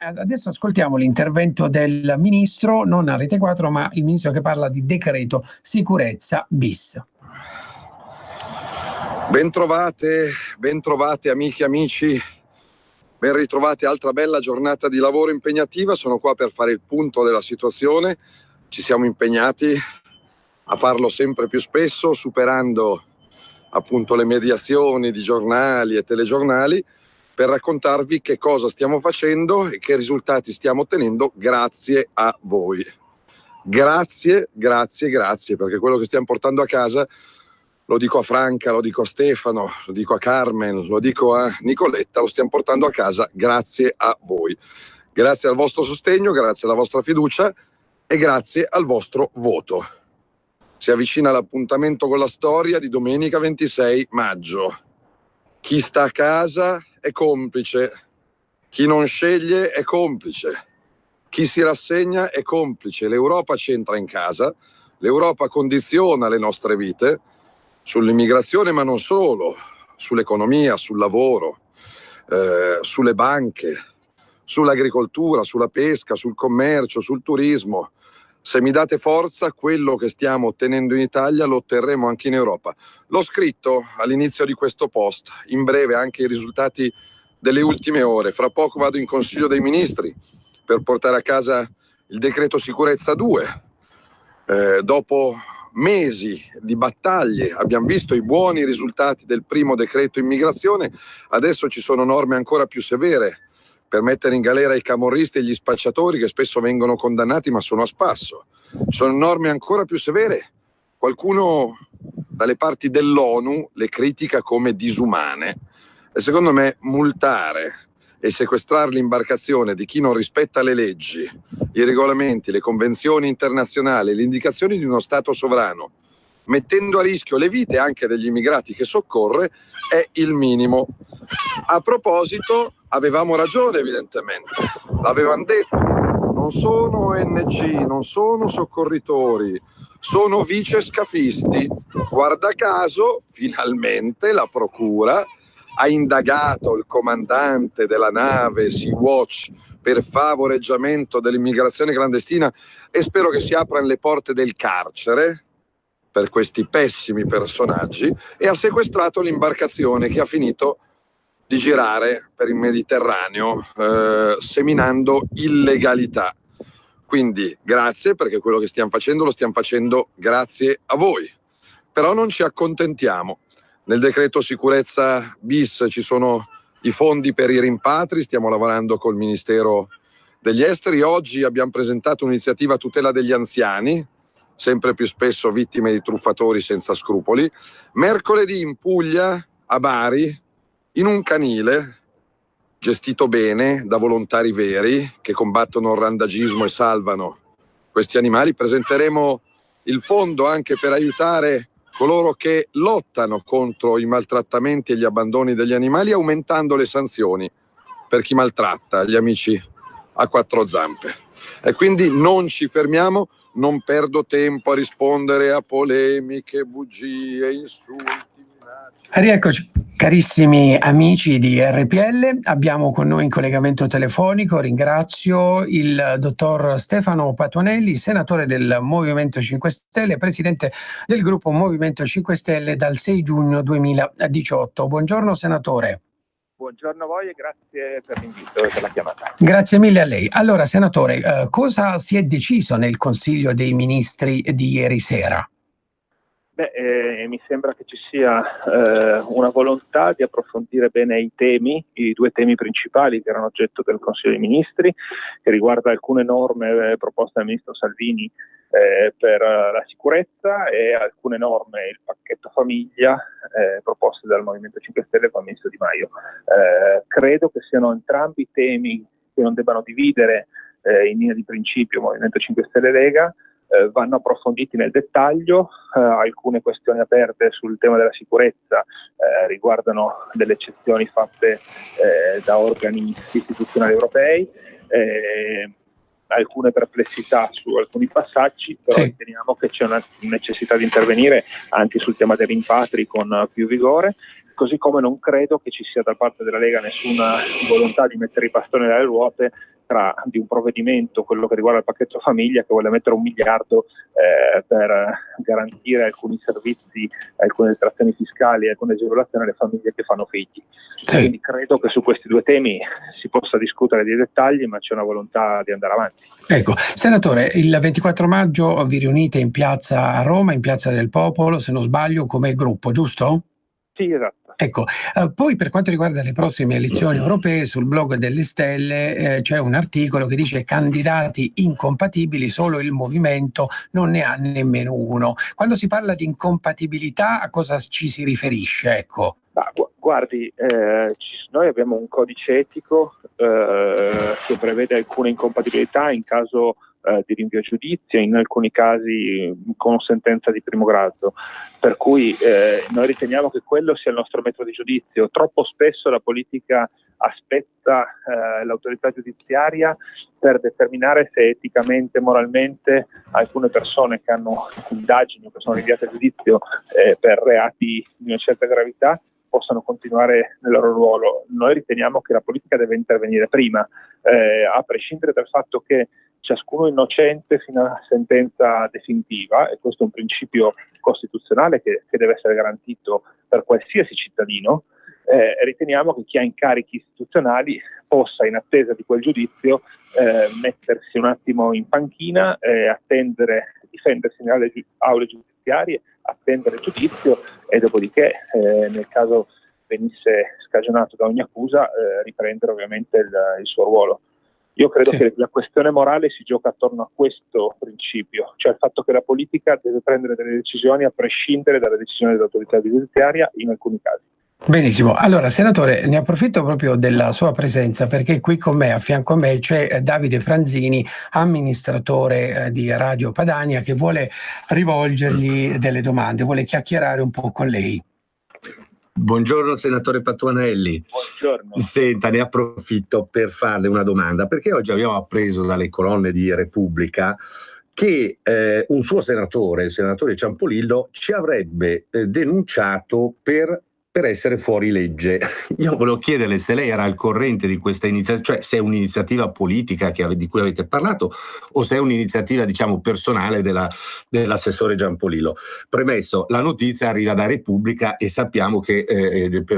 Adesso ascoltiamo l'intervento del ministro, non a Rete 4, ma il ministro che parla di decreto sicurezza bis. Bentrovate amiche e amici, ben ritrovati, altra bella giornata di lavoro impegnativa. Sono qua per fare il punto della situazione. Ci siamo impegnati a farlo sempre più spesso, superando appunto le mediazioni di giornali e telegiornali, per raccontarvi che cosa stiamo facendo e che risultati stiamo ottenendo grazie a voi. Grazie, perché quello che stiamo portando a casa, lo dico a Franca, lo dico a Stefano, lo dico a Carmen, lo dico a Nicoletta, lo stiamo portando a casa grazie a voi. Grazie al vostro sostegno, grazie alla vostra fiducia e grazie al vostro voto. Si avvicina l'appuntamento con la storia di domenica 26 maggio. Chi sta a casa è complice, chi non sceglie è complice, chi si rassegna è complice. L'Europa c'entra in casa, l'Europa condiziona le nostre vite sull'immigrazione, ma non solo, sull'economia, sul lavoro, sulle banche, sull'agricoltura, sulla pesca, sul commercio, sul turismo. Se mi date forza, quello che stiamo ottenendo in Italia lo otterremo anche in Europa. L'ho scritto all'inizio di questo post, in breve anche i risultati delle ultime ore. Fra poco vado in Consiglio dei Ministri per portare a casa il decreto sicurezza 2. Dopo mesi di battaglie abbiamo visto i buoni risultati del primo decreto immigrazione, adesso ci sono norme ancora più severe per mettere in galera i camorristi e gli spacciatori che spesso vengono condannati ma sono a spasso. Sono norme ancora più severe. Qualcuno dalle parti dell'ONU le critica come disumane e secondo me multare e sequestrare l'imbarcazione di chi non rispetta le leggi, i regolamenti, le convenzioni internazionali, le indicazioni di uno Stato sovrano, mettendo a rischio le vite anche degli immigrati che soccorre, è il minimo. A proposito, avevamo ragione evidentemente, l'avevano detto, non sono ONG, non sono soccorritori, sono vice scafisti. Guarda caso, finalmente la procura ha indagato il comandante della nave Sea-Watch per favoreggiamento dell'immigrazione clandestina e spero che si aprano le porte del carcere per questi pessimi personaggi, e ha sequestrato l'imbarcazione che ha finito di girare per il Mediterraneo seminando illegalità. Quindi grazie, perché quello che stiamo facendo lo stiamo facendo grazie a voi. Però non ci accontentiamo. Nel decreto sicurezza bis ci sono i fondi per i rimpatri, stiamo lavorando col Ministero degli Esteri. Oggi abbiamo presentato un'iniziativa a tutela degli anziani, sempre più spesso vittime di truffatori senza scrupoli. Mercoledì in Puglia, a Bari, in un canile gestito bene da volontari veri che combattono il randagismo e salvano questi animali, presenteremo il fondo anche per aiutare coloro che lottano contro i maltrattamenti e gli abbandoni degli animali, aumentando le sanzioni per chi maltratta gli amici a quattro zampe. E quindi non ci fermiamo, non perdo tempo a rispondere a polemiche, bugie, insulti. Rieccoci, carissimi amici di RPL, abbiamo con noi in collegamento telefonico, ringrazio il dottor Stefano Patuanelli, senatore del Movimento 5 Stelle, presidente del gruppo Movimento 5 Stelle dal 6 giugno 2018. Buongiorno senatore. Buongiorno a voi e grazie per l'invito e per la chiamata. Grazie mille a lei. Allora senatore, cosa si è deciso nel Consiglio dei Ministri di ieri sera? Mi sembra che ci sia una volontà di approfondire bene i due temi principali che erano oggetto del Consiglio dei Ministri, che riguarda alcune norme proposte dal Ministro Salvini per la sicurezza e alcune norme, il pacchetto famiglia, proposte dal Movimento 5 Stelle con il Ministro Di Maio. Credo che siano entrambi temi che non debbano dividere in linea di principio Movimento 5 Stelle e Lega. Vanno approfonditi nel dettaglio, alcune questioni aperte sul tema della sicurezza riguardano delle eccezioni fatte da organi istituzionali europei, alcune perplessità su alcuni passaggi, però riteniamo che c'è una necessità di intervenire anche sul tema dei rimpatri con più vigore, così come non credo che ci sia da parte della Lega nessuna volontà di mettere i bastoni dalle ruote di un provvedimento, quello che riguarda il pacchetto famiglia, che vuole mettere 1 miliardo per garantire alcuni servizi, alcune detrazioni fiscali, alcune agevolazioni alle famiglie che fanno figli. Quindi credo che su questi due temi si possa discutere dei dettagli, ma c'è una volontà di andare avanti. Ecco, senatore, il 24 maggio vi riunite in piazza a Roma, in Piazza del Popolo, se non sbaglio, come gruppo, giusto? Sì, esatto. Ecco, poi per quanto riguarda le prossime elezioni europee, sul blog delle Stelle c'è un articolo che dice candidati incompatibili, solo il Movimento non ne ha nemmeno uno. Quando si parla di incompatibilità, a cosa ci si riferisce? Ecco. Guardi, noi abbiamo un codice etico che prevede alcune incompatibilità in caso di rinvio a giudizio, in alcuni casi con sentenza di primo grado, per cui noi riteniamo che quello sia il nostro metodo di giudizio. Troppo spesso la politica aspetta l'autorità giudiziaria per determinare se eticamente, moralmente alcune persone che hanno indagini o che sono rinviate a giudizio per reati di una certa gravità possano continuare nel loro ruolo. Noi riteniamo che la politica deve intervenire prima, a prescindere dal fatto che ciascuno è innocente fino a sentenza definitiva, e questo è un principio costituzionale che deve essere garantito per qualsiasi cittadino. Riteniamo che chi ha incarichi istituzionali possa, in attesa di quel giudizio, mettersi un attimo in panchina, attendere, difendersi nelle aule giudiziarie, attendere il giudizio e dopodiché, nel caso venisse scagionato da ogni accusa, riprendere ovviamente il suo ruolo. Io credo che la questione morale si gioca attorno a questo principio, cioè il fatto che la politica deve prendere delle decisioni a prescindere dalle decisioni dell'autorità giudiziaria in alcuni casi. Benissimo, allora senatore, ne approfitto proprio della sua presenza perché qui con me, a fianco a me, c'è Davide Franzini, amministratore di Radio Padania, che vuole rivolgergli delle domande, vuole chiacchierare un po' con lei. Buongiorno senatore Patuanelli. Buongiorno. Senta, ne approfitto per farle una domanda, perché oggi abbiamo appreso dalle colonne di Repubblica che un suo senatore, il senatore Ciampolillo, ci avrebbe denunciato per per essere fuori legge. Io volevo chiederle se lei era al corrente di questa iniziativa, cioè se è un'iniziativa politica di cui avete parlato o se è un'iniziativa, diciamo, personale dell'assessore Giampolillo. Premesso, la notizia arriva da Repubblica e sappiamo che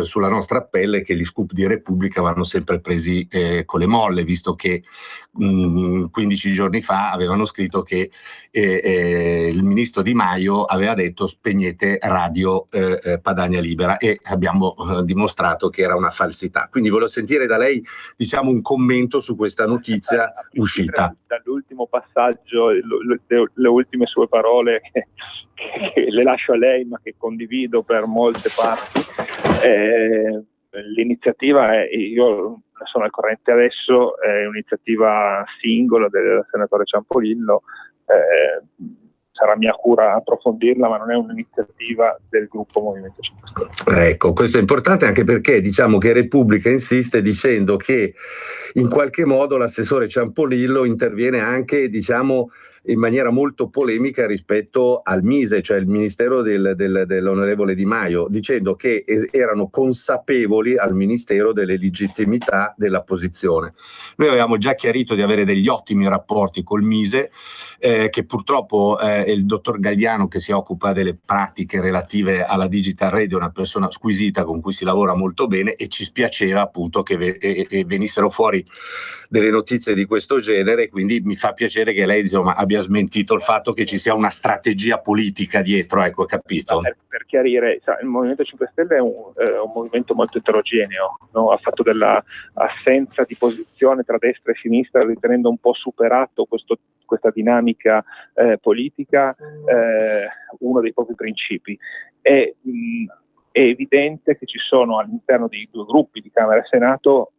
sulla nostra pelle che gli scoop di Repubblica vanno sempre presi con le molle, visto che 15 giorni fa avevano scritto che il ministro Di Maio aveva detto spegnete Radio Padania Libera, e abbiamo dimostrato che era una falsità. Quindi volevo sentire da lei, diciamo, un commento su questa notizia uscita. Dall'ultimo passaggio, le ultime sue parole che le lascio a lei ma che condivido per molte parti. L'iniziativa io ne sono al corrente adesso, è un'iniziativa singola del senatore Giampolillo. Sarà mia cura approfondirla, ma non è un'iniziativa del gruppo Movimento 5 Stelle. Ecco, questo è importante anche perché diciamo che Repubblica insiste dicendo che in qualche modo l'assessore Giampolillo interviene anche, diciamo, in maniera molto polemica rispetto al Mise, cioè il ministero dell'onorevole Di Maio, dicendo che erano consapevoli al ministero delle legittimità della posizione. Noi avevamo già chiarito di avere degli ottimi rapporti col Mise, che purtroppo il dottor Gagliano, che si occupa delle pratiche relative alla Digital Radio, è una persona squisita con cui si lavora molto bene, e ci spiaceva appunto che venissero fuori delle notizie di questo genere. Quindi mi fa piacere che lei, insomma, abbia smentito il fatto che ci sia una strategia politica dietro, ecco, capito? Per chiarire, il Movimento 5 Stelle è un movimento molto eterogeneo, no? Ha fatto dell'assenza di posizione tra destra e sinistra, ritenendo un po' superato questa dinamica politica, uno dei propri principi. È evidente che ci sono all'interno dei due gruppi di Camera e Senato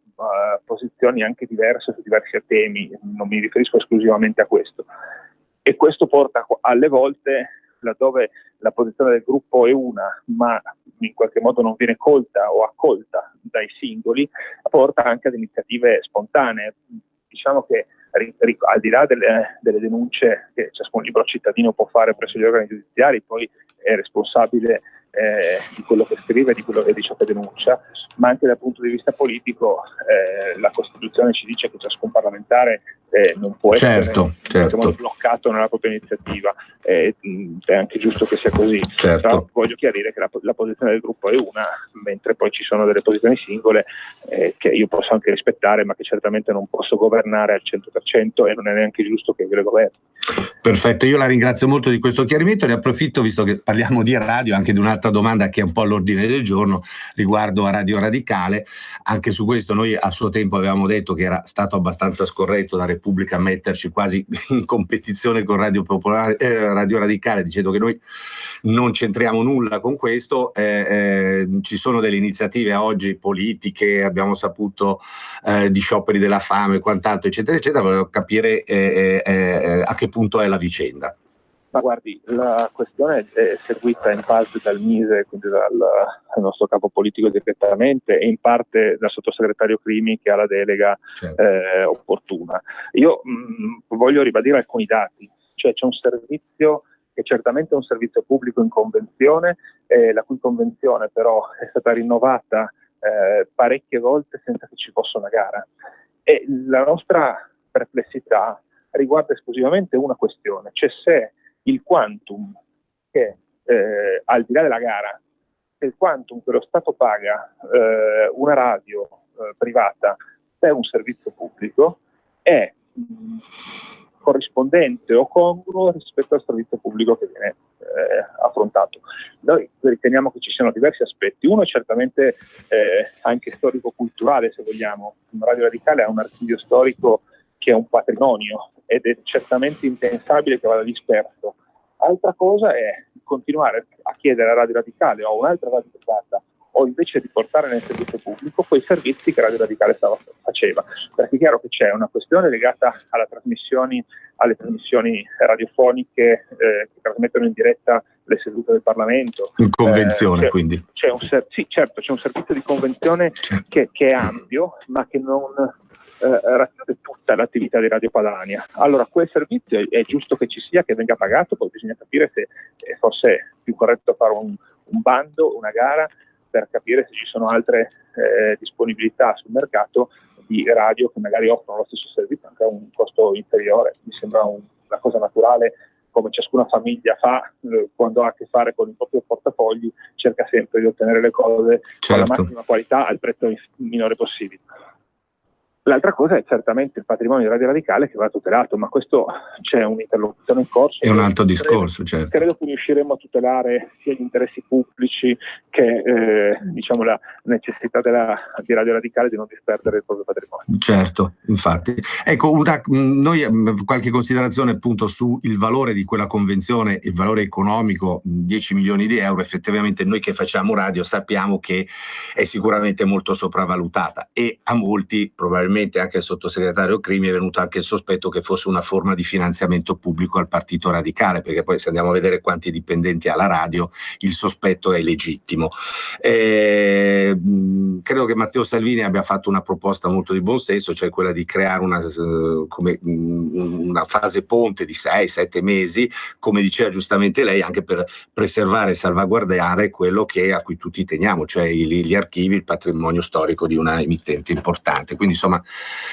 posizioni anche diverse su diversi temi, non mi riferisco esclusivamente a questo, e questo porta alle volte, laddove la posizione del gruppo è una ma in qualche modo non viene colta o accolta dai singoli, porta anche ad iniziative spontanee. Diciamo che al di là delle denunce che ciascun libero cittadino può fare presso gli organi giudiziari, poi è responsabile di quello che scrive e di ciò che denuncia, ma anche dal punto di vista politico la Costituzione ci dice che ciascun parlamentare non può essere bloccato nella propria iniziativa, è anche giusto che sia così. Però voglio chiarire che la posizione del gruppo è una, mentre poi ci sono delle posizioni singole che io posso anche rispettare, ma che certamente non posso governare al 100% e non è neanche giusto che io le governi. Perfetto, io la ringrazio molto di questo chiarimento. Ne approfitto, visto che parliamo di radio, anche di un'altra domanda che è un po' all'ordine del giorno riguardo a Radio Radicale. Anche su questo noi a suo tempo avevamo detto che era stato abbastanza scorretto da Repubblica metterci quasi in competizione con Radio Radicale, dicendo che noi non c'entriamo nulla con questo. Ci sono delle iniziative oggi politiche, abbiamo saputo di scioperi della fame e quant'altro, eccetera eccetera. Volevo capire a che punto è la vicenda. Ma guardi, la questione è seguita in parte dal Mise, quindi dal nostro capo politico direttamente, e in parte dal sottosegretario Crimi, che ha la delega opportuna. Io voglio ribadire alcuni dati, cioè c'è un servizio che certamente è un servizio pubblico in convenzione, la cui convenzione però è stata rinnovata parecchie volte senza che ci fosse una gara. E la nostra perplessità riguarda esclusivamente una questione, cioè se il quantum che al di là della gara, il quantum che lo Stato paga una radio privata per un servizio pubblico è corrispondente o congruo rispetto al servizio pubblico che viene affrontato. Noi riteniamo che ci siano diversi aspetti. Uno è certamente anche storico-culturale, se vogliamo. Radio Radicale ha un archivio storico che è un patrimonio ed è certamente impensabile che vada disperso. Altra cosa è continuare a chiedere a Radio Radicale o a un'altra radio privata, o invece di portare nel servizio pubblico quei servizi che Radio Radicale faceva, perché è chiaro che c'è una questione legata alle trasmissioni radiofoniche che trasmettono in diretta le sedute del Parlamento. In convenzione, quindi. Sì, certo, c'è un servizio di convenzione che è ampio, ma che non racchiude tutta l'attività di Radio Padania. Allora, quel servizio è giusto che ci sia, che venga pagato, poi bisogna capire se forse è più corretto fare un bando, una gara, per capire se ci sono altre disponibilità sul mercato di radio che magari offrono lo stesso servizio anche a un costo inferiore. Mi sembra una cosa naturale, come ciascuna famiglia fa quando ha a che fare con i propri portafogli, cerca sempre di ottenere le cose con la massima qualità al prezzo minore possibile. L'altra cosa è certamente il patrimonio di Radio Radicale che va tutelato, ma questo c'è un'interlocuzione in corso. È un altro discorso, certo. Credo che riusciremo a tutelare sia gli interessi pubblici che diciamo la necessità di Radio Radicale di non disperdere il proprio patrimonio. Certo, infatti. Ecco, noi qualche considerazione appunto sul valore di quella convenzione, il valore economico, 10 milioni di euro, effettivamente noi che facciamo radio sappiamo che è sicuramente molto sopravvalutata e a molti probabilmente anche al sottosegretario Crimi è venuto anche il sospetto che fosse una forma di finanziamento pubblico al Partito Radicale, perché poi se andiamo a vedere quanti dipendenti ha la radio il sospetto è legittimo. Credo che Matteo Salvini abbia fatto una proposta molto di buon senso, cioè quella di creare una fase ponte di 6-7 mesi, come diceva giustamente lei, anche per preservare e salvaguardare quello a cui tutti teniamo, cioè gli archivi, il patrimonio storico di una emittente importante. Quindi insomma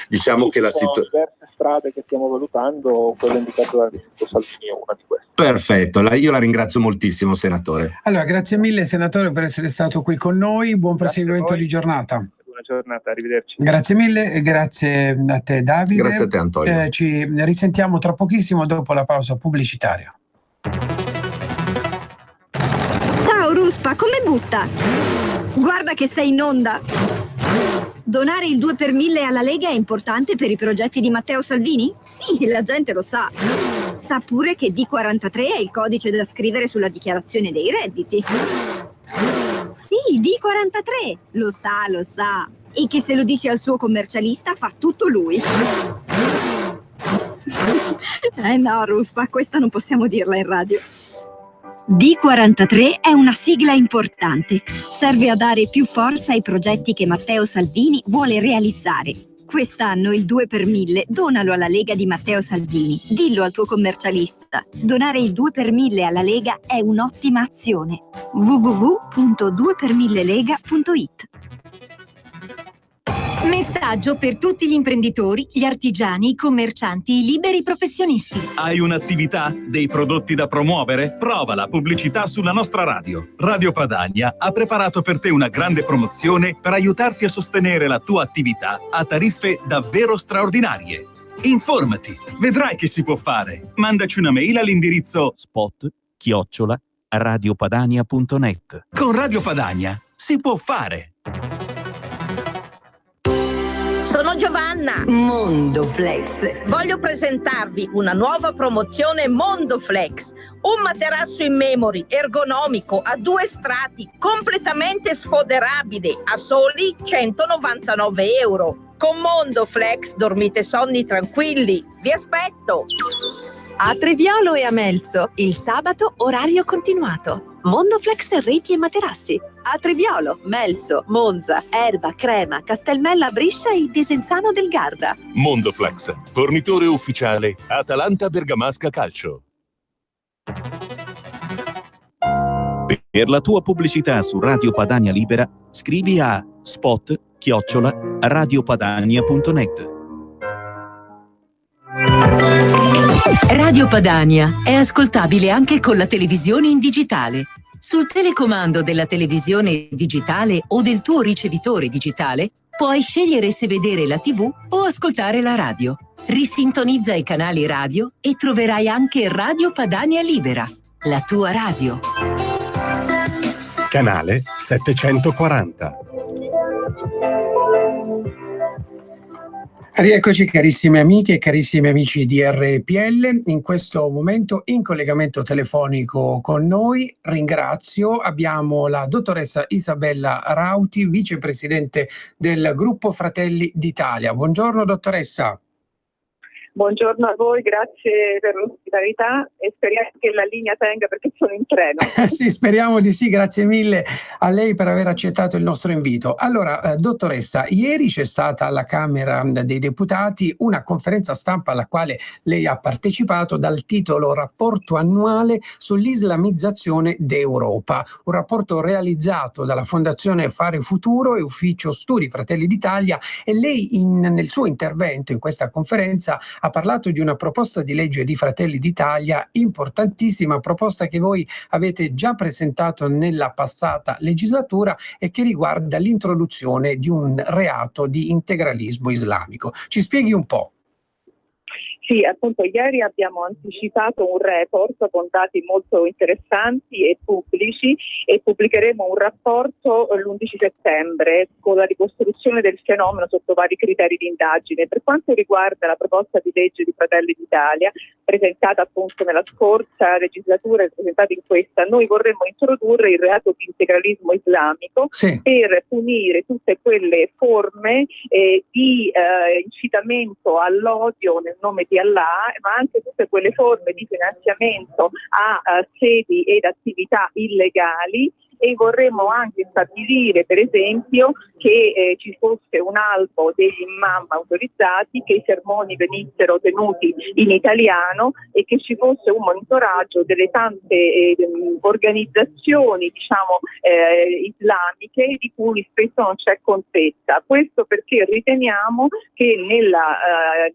diciamo che la situazione, diverse strade che stiamo valutando, quella indicata dal Ministro Salvini è una di queste. Perfetto, io la ringrazio moltissimo, senatore. Allora, grazie mille senatore per essere stato qui con noi, buon proseguimento di giornata. Buona giornata, arrivederci. Grazie mille e grazie a te Davide. Grazie a te Antonio. Ci risentiamo tra pochissimo dopo la pausa pubblicitaria. Ciao Ruspa, come butta? Guarda che sei in onda. Donare il 2 per 1000 alla Lega è importante per i progetti di Matteo Salvini? Sì, la gente lo sa. Sa pure che D43 è il codice da scrivere sulla dichiarazione dei redditi. Sì, D43, lo sa. E che se lo dice al suo commercialista fa tutto lui. No, Ruspa, questa non possiamo dirla in radio. D43 è una sigla importante. Serve a dare più forza ai progetti che Matteo Salvini vuole realizzare. Quest'anno il 2 per 1000 donalo alla Lega di Matteo Salvini. Dillo al tuo commercialista. Donare il 2 per 1000 alla Lega è un'ottima azione. www.2per1000lega.it. Messaggio per tutti gli imprenditori, gli artigiani, i commercianti, i liberi professionisti. Hai un'attività? Dei prodotti da promuovere? Prova la pubblicità sulla nostra radio. Radio Padania ha preparato per te una grande promozione per aiutarti a sostenere la tua attività a tariffe davvero straordinarie. Informati, vedrai che si può fare. Mandaci una mail all'indirizzo spot@radiopadania.net. Con Radio Padania si può fare. Sono Giovanna, Mondoflex. Voglio presentarvi una nuova promozione Mondoflex. Un materasso in memory, ergonomico, a 2 strati, completamente sfoderabile, a soli 199 euro. Con Mondoflex dormite sonni tranquilli. Vi aspetto! A Treviolo e a Melzo, il sabato orario continuato. Mondoflex reti e materassi. A Treviolo, Melzo, Monza, Erba, Crema, Castelmella, Briscia e Desenzano del Garda. Mondoflex, fornitore ufficiale Atalanta Bergamasca Calcio. Per la tua pubblicità su Radio Padania Libera, scrivi a spot@radiopadania.net. Radio Padania è ascoltabile anche con la televisione in digitale. Sul telecomando della televisione digitale o del tuo ricevitore digitale puoi scegliere se vedere la TV o ascoltare la radio. Risintonizza i canali radio e troverai anche Radio Padania Libera, la tua radio. Canale 740. Rieccoci carissime amiche e carissimi amici di RPL, in questo momento in collegamento telefonico con noi abbiamo la dottoressa Isabella Rauti, vicepresidente del gruppo Fratelli d'Italia. Buongiorno dottoressa. Buongiorno a voi, grazie per l'ospitalità e speriamo che la linea tenga perché sono in treno. Sì, speriamo di sì, grazie mille a lei per aver accettato il nostro invito. Allora, dottoressa, ieri c'è stata alla Camera dei Deputati una conferenza stampa alla quale lei ha partecipato dal titolo Rapporto annuale sull'islamizzazione d'Europa, un rapporto realizzato dalla Fondazione Fare Futuro e Ufficio Studi Fratelli d'Italia, e lei nel suo intervento in questa conferenza ha parlato di una proposta di legge di Fratelli d'Italia importantissima, proposta che voi avete già presentato nella passata legislatura e che riguarda l'introduzione di un reato di integralismo islamico. Ci spieghi un po'. Sì, appunto ieri abbiamo anticipato un report con dati molto interessanti e pubblici e pubblicheremo un rapporto l'11 settembre con la ricostruzione del fenomeno sotto vari criteri di indagine. Per quanto riguarda la proposta di legge di Fratelli d'Italia, presentata appunto nella scorsa legislatura e presentata in questa, noi vorremmo introdurre il reato di integralismo islamico per punire tutte quelle forme di incitamento all'odio nel nome di Allah, ma anche tutte quelle forme di finanziamento a sedi ed attività illegali, e vorremmo anche stabilire, per esempio, che ci fosse un albo degli imam autorizzati, che i sermoni venissero tenuti in italiano e che ci fosse un monitoraggio delle tante organizzazioni, diciamo, islamiche di cui spesso non c'è contezza. Questo perché riteniamo che nella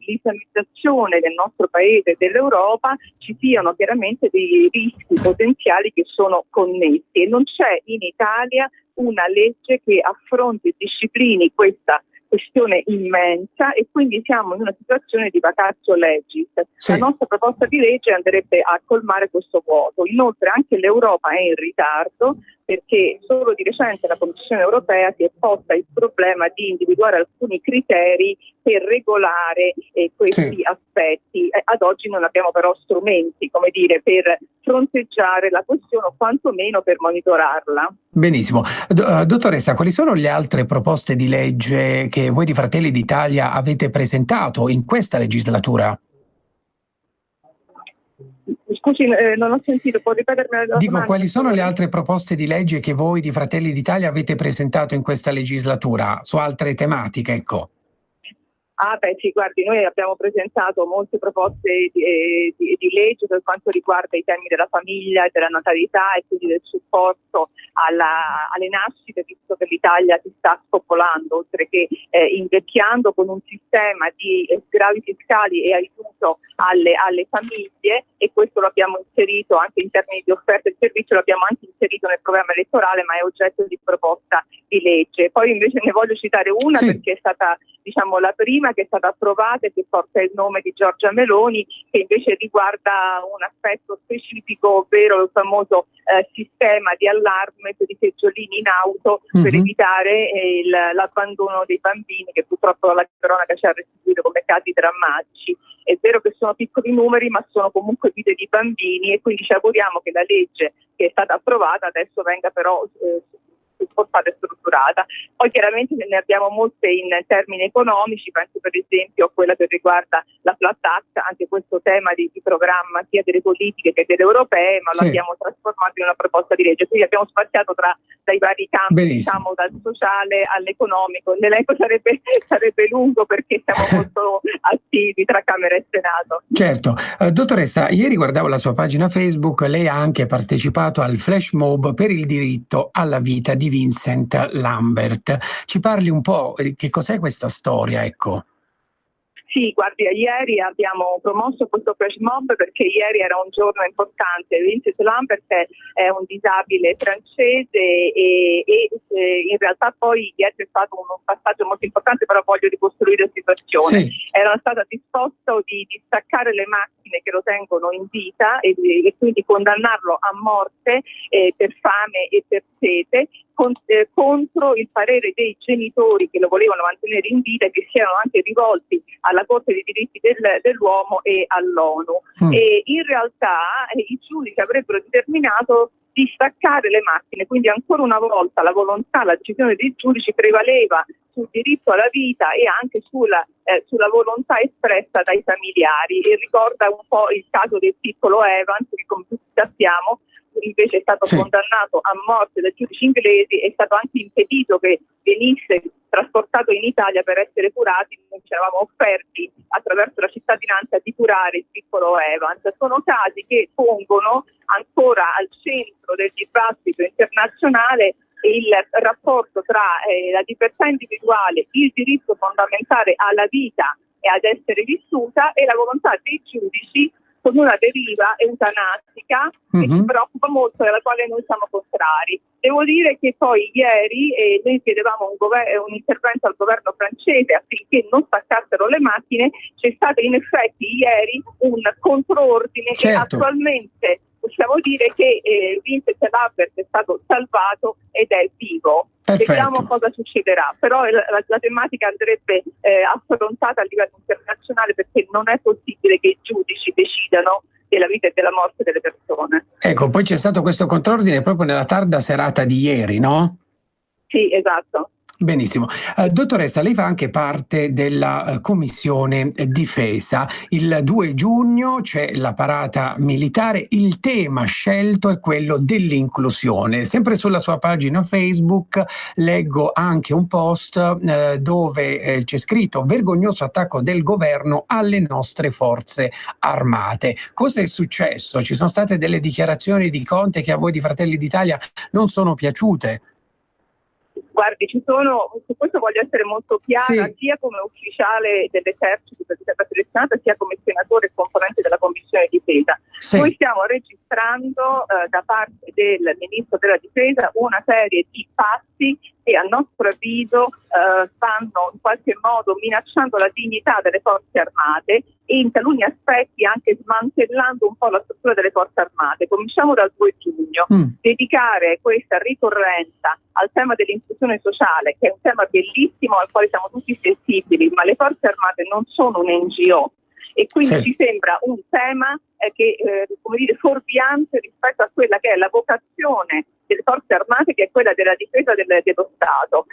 islamizzazione del nostro paese e dell'Europa ci siano chiaramente dei rischi potenziali che sono connessi, e non c'è in Italia una legge che affronti e disciplini questa questione immensa, e quindi siamo in una situazione di vacatio legis. La nostra proposta di legge andrebbe a colmare questo vuoto. Inoltre anche l'Europa è in ritardo, perché solo di recente la Commissione europea si è posta il problema di individuare alcuni criteri per regolare questi aspetti. Ad oggi non abbiamo però strumenti, come dire, per fronteggiare la questione o quantomeno per monitorarla. Benissimo. Dottoressa, quali sono le altre proposte di legge che voi di Fratelli d'Italia avete presentato in questa legislatura? Scusi, non ho sentito, può ripetermi la domanda? Dico, quali sono le altre proposte di legge che voi di Fratelli d'Italia avete presentato in questa legislatura su altre tematiche, ecco? Ah beh sì, guardi, noi abbiamo presentato molte proposte di legge per quanto riguarda i temi della famiglia e della natalità, e quindi del supporto alle nascite, visto che l'Italia si sta spopolando, oltre che invecchiando, con un sistema di sgravi fiscali e aiuto alle famiglie, e questo lo abbiamo inserito anche in termini di offerta di servizio, lo abbiamo anche inserito nel programma elettorale, ma è oggetto di proposta di legge. Poi invece ne voglio citare una perché è stata, diciamo, la prima che è stata approvata e che porta il nome di Giorgia Meloni, che invece riguarda un aspetto specifico, ovvero il famoso sistema di allarme per i seggiolini in auto per evitare l'abbandono dei bambini, che purtroppo la cronaca ci ha restituito come casi drammatici. È vero che sono piccoli numeri, ma sono comunque vite di bambini, e quindi ci auguriamo che la legge che è stata approvata adesso venga però supportata e strutturata. Poi chiaramente ne abbiamo molte in termini economici, penso per esempio a quella che riguarda la flat tax, anche questo tema di programma sia delle politiche che delle europee, ma lo abbiamo trasformato in una proposta di legge, quindi abbiamo spaziato dai vari campi, diciamo, dal sociale all'economico. L'elenco sarebbe lungo perché siamo molto attivi tra Camera e Senato. Certo. Dottoressa, ieri guardavo la sua pagina Facebook, lei ha anche partecipato al flash mob per il diritto alla vita di Vincent Lambert. Ci parli un po' che cos'è questa storia, ecco? Sì, guardi, ieri abbiamo promosso questo flash mob perché ieri era un giorno importante. Vincent Lambert è un disabile francese e in realtà poi ieri è stato un passaggio molto importante, però voglio ricostruire la situazione. Era stato disposto di staccare le macchine che lo tengono in vita e quindi condannarlo a morte per fame e per sete, contro il parere dei genitori che lo volevano mantenere in vita e che si erano anche rivolti alla Corte dei diritti dell'uomo e all'ONU. E in realtà i giudici avrebbero determinato di staccare le macchine, quindi ancora una volta la volontà, la decisione dei giudici prevaleva sul diritto alla vita e anche sulla volontà espressa dai familiari, e ricorda un po' il caso del piccolo Evans, che come tutti sappiamo invece è stato condannato a morte dai giudici inglesi, è stato anche impedito che venisse trasportato in Italia per essere curati. Noi ci eravamo offerti attraverso la cittadinanza di curare il piccolo Evans. Sono casi che pongono ancora al centro del dibattito internazionale il rapporto tra la libertà individuale, il diritto fondamentale alla vita e ad essere vissuta, e la volontà dei giudici con una deriva eutanatica che ci preoccupa molto e alla quale noi siamo contrari. Devo dire che poi ieri noi chiedevamo un intervento al governo francese affinché non staccassero le macchine. C'è stato in effetti ieri un controordine e attualmente possiamo dire che Vincent Lambert è stato salvato ed è vivo. Perfetto. Vediamo cosa succederà, però la tematica andrebbe affrontata a livello internazionale, perché non è possibile che i giudici decidano della vita e della morte delle persone. Ecco, poi c'è stato questo contrordine proprio nella tarda serata di ieri, no? Sì, esatto. Benissimo. Dottoressa, lei fa anche parte della Commissione Difesa. Il 2 giugno c'è la parata militare. Il tema scelto è quello dell'inclusione. Sempre sulla sua pagina Facebook leggo anche un post dove c'è scritto: vergognoso attacco del governo alle nostre forze armate. Cosa è successo? Ci sono state delle dichiarazioni di Conte che a voi di Fratelli d'Italia non sono piaciute? Guardi, su questo voglio essere molto chiara, sia come ufficiale dell'esercito che è stata selezionata, sia come senatore e componente della Commissione Difesa. Noi stiamo registrando da parte del Ministro della Difesa una serie di passi che a nostro avviso stanno in qualche modo minacciando la dignità delle forze armate e in taluni aspetti anche smantellando un po' la struttura delle forze armate. Cominciamo dal 2 giugno. Dedicare questa ricorrenza al tema dell'inclusione sociale, che è un tema bellissimo al quale siamo tutti sensibili, ma le forze armate non sono un NGO, e quindi ci sembra un tema che fuorviante rispetto a quella che è la vocazione delle forze armate, che è quella della difesa dello Stato.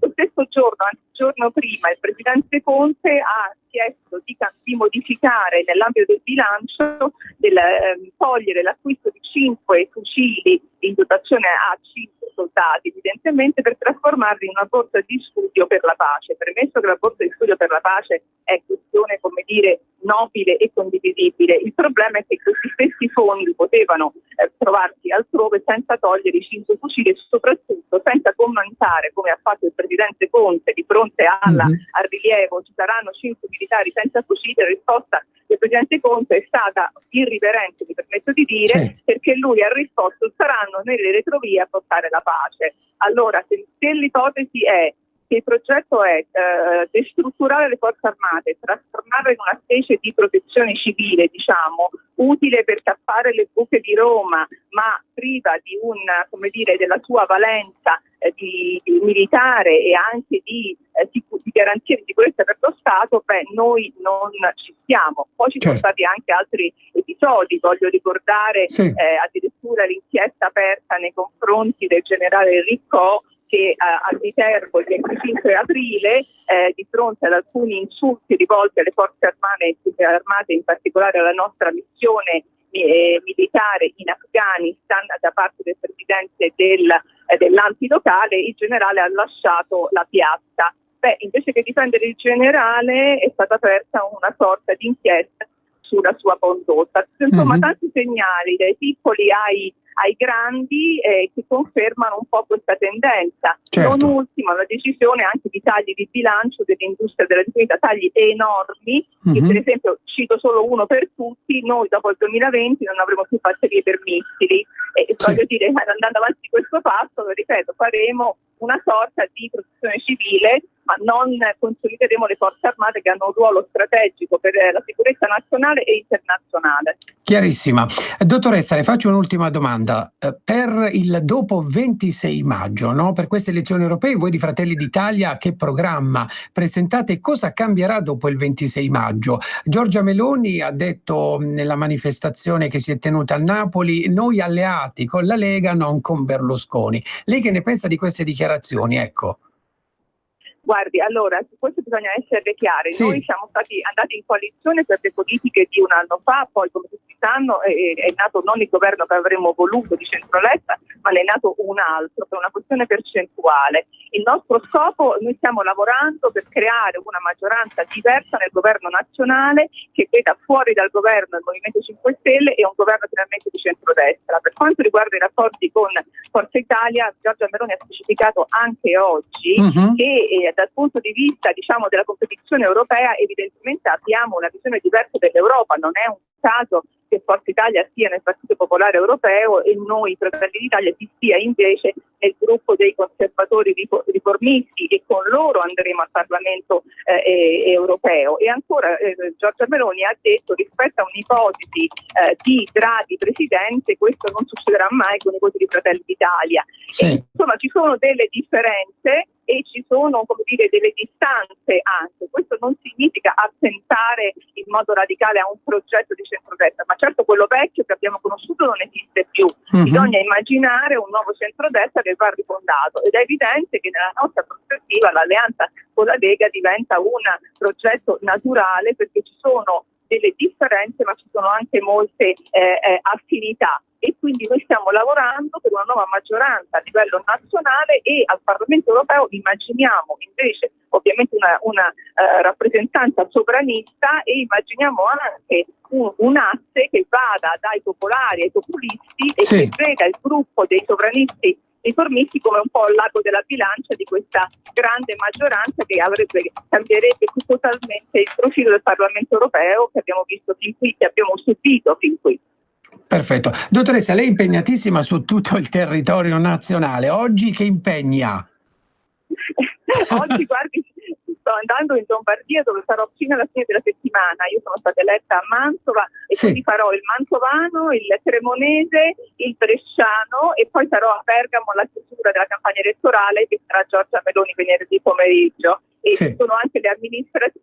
Lo stesso giorno, anche il giorno prima, il Presidente Conte ha chiesto di modificare nell'ambito del bilancio, togliere l'acquisto di 5 fucili in dotazione a 5 soldati, evidentemente per trasformarli in una borsa di studio per la pace. Premesso che la borsa di studio per la pace è questione, nobile e condivisibile, il problema è che questi stessi fondi potevano trovarsi altrove senza togliere i 5 fucili e soprattutto senza commentare, come ha fatto il Presidente Conte, di fronte al rilievo ci saranno 5 militari senza fucili. La risposta del Presidente Conte è stata irriverente, mi permetto di dire, perché lui ha risposto: saranno nelle retrovie a portare la pace. Allora, se l'ipotesi è che il progetto è destrutturare le forze armate, trasformarle in una specie di protezione civile, utile per tappare le buche di Roma, ma priva di della sua valenza di militare e anche di garanzia di sicurezza per lo Stato, noi non ci siamo. Poi ci sono stati anche altri episodi, voglio ricordare addirittura l'inchiesta aperta nei confronti del generale Riccò, che a Viterbo il 25 aprile, di fronte ad alcuni insulti rivolti alle forze armate, in particolare alla nostra missione militare in Afghanistan da parte del presidente dell'antilocale, il generale ha lasciato la piazza. Invece che difendere il generale è stata aperta una sorta di inchiesta sulla sua condotta. Insomma, tanti segnali, dai piccoli ai grandi, che confermano un po' questa tendenza. Non ultima la decisione anche di tagli di bilancio dell'industria della difesa, tagli enormi, che per esempio, cito solo uno per tutti, noi dopo il 2020 non avremo più batterie per missili, e voglio dire, andando avanti questo passo, ripeto, faremo una sorta di protezione civile ma non consolideremo le forze armate che hanno un ruolo strategico per la sicurezza nazionale e internazionale. Chiarissima. Dottoressa, le faccio un'ultima domanda. Per il dopo 26 maggio, no? Per queste elezioni europee, voi di Fratelli d'Italia che programma presentate e cosa cambierà dopo il 26 maggio? Giorgia Meloni ha detto nella manifestazione che si è tenuta a Napoli: noi alleati con la Lega, non con Berlusconi. Lei che ne pensa di queste dichiarazioni? Ecco. Guardi, allora, su questo bisogna essere chiari. Sì. Noi siamo stati andati in coalizione per le politiche di un anno fa, poi come tutti sanno è nato non il governo che avremmo voluto di centrodestra, ma ne è nato un altro, per una questione percentuale. Il nostro scopo, noi stiamo lavorando per creare una maggioranza diversa nel governo nazionale che veda fuori dal governo il Movimento 5 Stelle e un governo finalmente di centrodestra. Per quanto riguarda i rapporti con Forza Italia, Giorgia Meloni ha specificato anche oggi che dal punto di vista, diciamo, della competizione europea evidentemente abbiamo una visione diversa dell'Europa. Non è un caso che Forza Italia sia nel Partito Popolare Europeo e noi, Fratelli d'Italia, si stia invece nel gruppo dei conservatori riformisti, e con loro andremo al Parlamento europeo. E ancora Giorgia Meloni ha detto, rispetto a un'ipotesi di Draghi presidente, questo non succederà mai con i voti di Fratelli d'Italia. Sì. E, insomma, ci sono delle differenze e ci sono, come dire, delle distanze anche. Questo non significa attentare in modo radicale a un progetto di centrodestra, ma certo quello vecchio che abbiamo conosciuto non esiste più. Bisogna immaginare un nuovo centrodestra che va rifondato, ed è evidente che nella nostra prospettiva l'alleanza con la Lega diventa un progetto naturale, perché ci sono delle differenze ma ci sono anche molte affinità, e quindi noi stiamo lavorando per una nuova maggioranza a livello nazionale, e al Parlamento europeo immaginiamo invece ovviamente una rappresentanza sovranista, e immaginiamo anche un asse che vada dai popolari ai populisti e che veda il gruppo dei sovranisti riformisti come un po' il lago della bilancia di questa grande maggioranza che cambierebbe totalmente il profilo del Parlamento europeo che abbiamo visto fin qui, che abbiamo subito fin qui. Perfetto. Dottoressa, lei è impegnatissima su tutto il territorio nazionale. Oggi che impegni ha? Oggi, guardi, sto andando in Lombardia, dove sarò fino alla fine della settimana. Io sono stata eletta a Mantova e quindi farò il mantovano, il cremonese, il bresciano, e poi sarò a Bergamo alla chiusura della campagna elettorale, che sarà Giorgia Meloni venerdì pomeriggio. E ci sono anche le amministrative,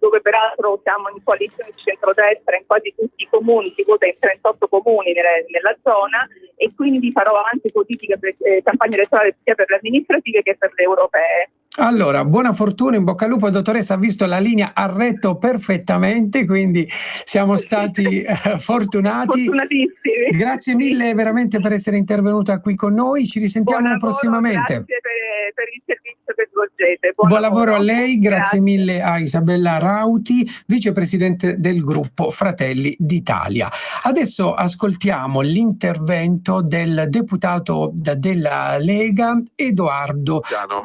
dove peraltro siamo in coalizione di centrodestra in quasi tutti i comuni, si vota in 38 comuni nella zona, e quindi farò anche politica campagna elettorale sia per le amministrative che per le europee. Allora, buona fortuna, in bocca al lupo. Dottoressa, ha visto la linea a retto perfettamente, quindi siamo stati fortunati. Fortunatissimi. Grazie mille veramente per essere intervenuta qui con noi, ci risentiamo prossimamente. Grazie per il servizio che svolgete. Buon lavoro a lei, grazie mille a Isabella Rauti, vicepresidente del gruppo Fratelli d'Italia. Adesso ascoltiamo l'intervento del deputato della Lega, Edoardo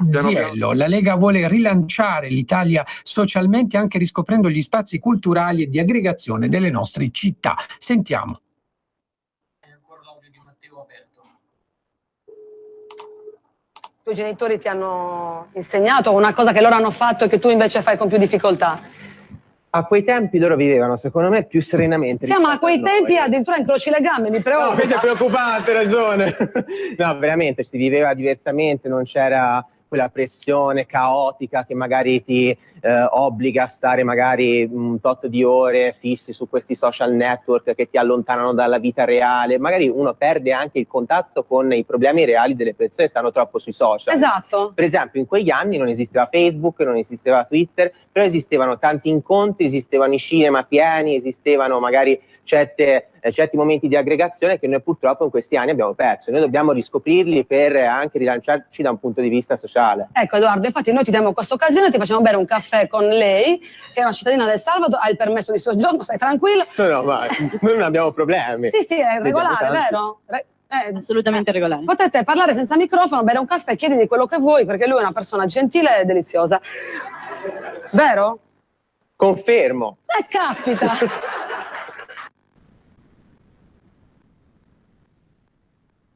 Ziello. La Lega vuole rilanciare l'Italia socialmente, anche riscoprendo gli spazi culturali e di aggregazione delle nostre città. Sentiamo. I tuoi genitori ti hanno insegnato una cosa che loro hanno fatto e che tu invece fai con più difficoltà? A quei tempi loro vivevano, secondo me, più serenamente. Sì, ma a quei tempi addirittura incroci le gambe, mi preoccupa. No, invece è preoccupante, hai ragione. No, veramente, si viveva diversamente, non c'era quella pressione caotica che magari ti obbliga a stare magari un tot di ore fissi su questi social network che ti allontanano dalla vita reale. Magari uno perde anche il contatto con i problemi reali delle persone che stanno troppo sui social. Esatto. Per esempio, in quegli anni non esisteva Facebook, non esisteva Twitter, però esistevano tanti incontri, esistevano i cinema pieni, esistevano magari certi momenti di aggregazione che noi purtroppo in questi anni abbiamo perso. Noi dobbiamo riscoprirli per anche rilanciarci da un punto di vista sociale. Ecco Edoardo, infatti noi ti diamo questa occasione, ti facciamo bere un caffè con lei, che è una cittadina del Salvador, ha il permesso di soggiorno, stai tranquillo. No, ma noi non abbiamo problemi. Sì, è regolare, vero? Assolutamente regolare. Potete parlare senza microfono, bere un caffè, chiedili quello che vuoi, perché lui è una persona gentile e deliziosa. Vero? Confermo. Caspita!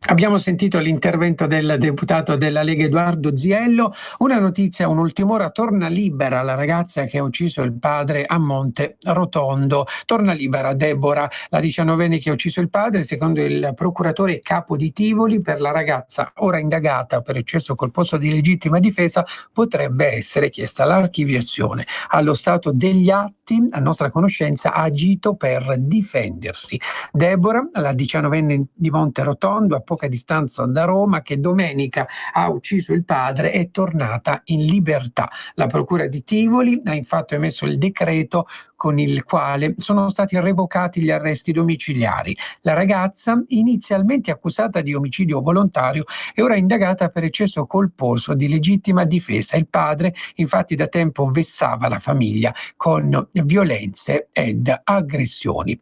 Abbiamo sentito l'intervento del deputato della Lega Edoardo Ziello. Una notizia, un'ultima ora, torna libera la ragazza che ha ucciso il padre a Monte Rotondo. Torna libera Deborah, la 19enne che ha ucciso il padre. Secondo il procuratore capo di Tivoli, per la ragazza ora indagata per eccesso colposo di legittima difesa potrebbe essere chiesta l'archiviazione. Allo stato degli atti, a nostra conoscenza, ha agito per difendersi. Deborah, la 19enne di Monte Rotondo, a poca distanza da Roma, che domenica ha ucciso il padre, è tornata in libertà. La procura di Tivoli ha infatti emesso il decreto con il quale sono stati revocati gli arresti domiciliari. La ragazza, inizialmente accusata di omicidio volontario, è ora indagata per eccesso colposo di legittima difesa. Il padre, infatti, da tempo vessava la famiglia con violenze ed aggressioni.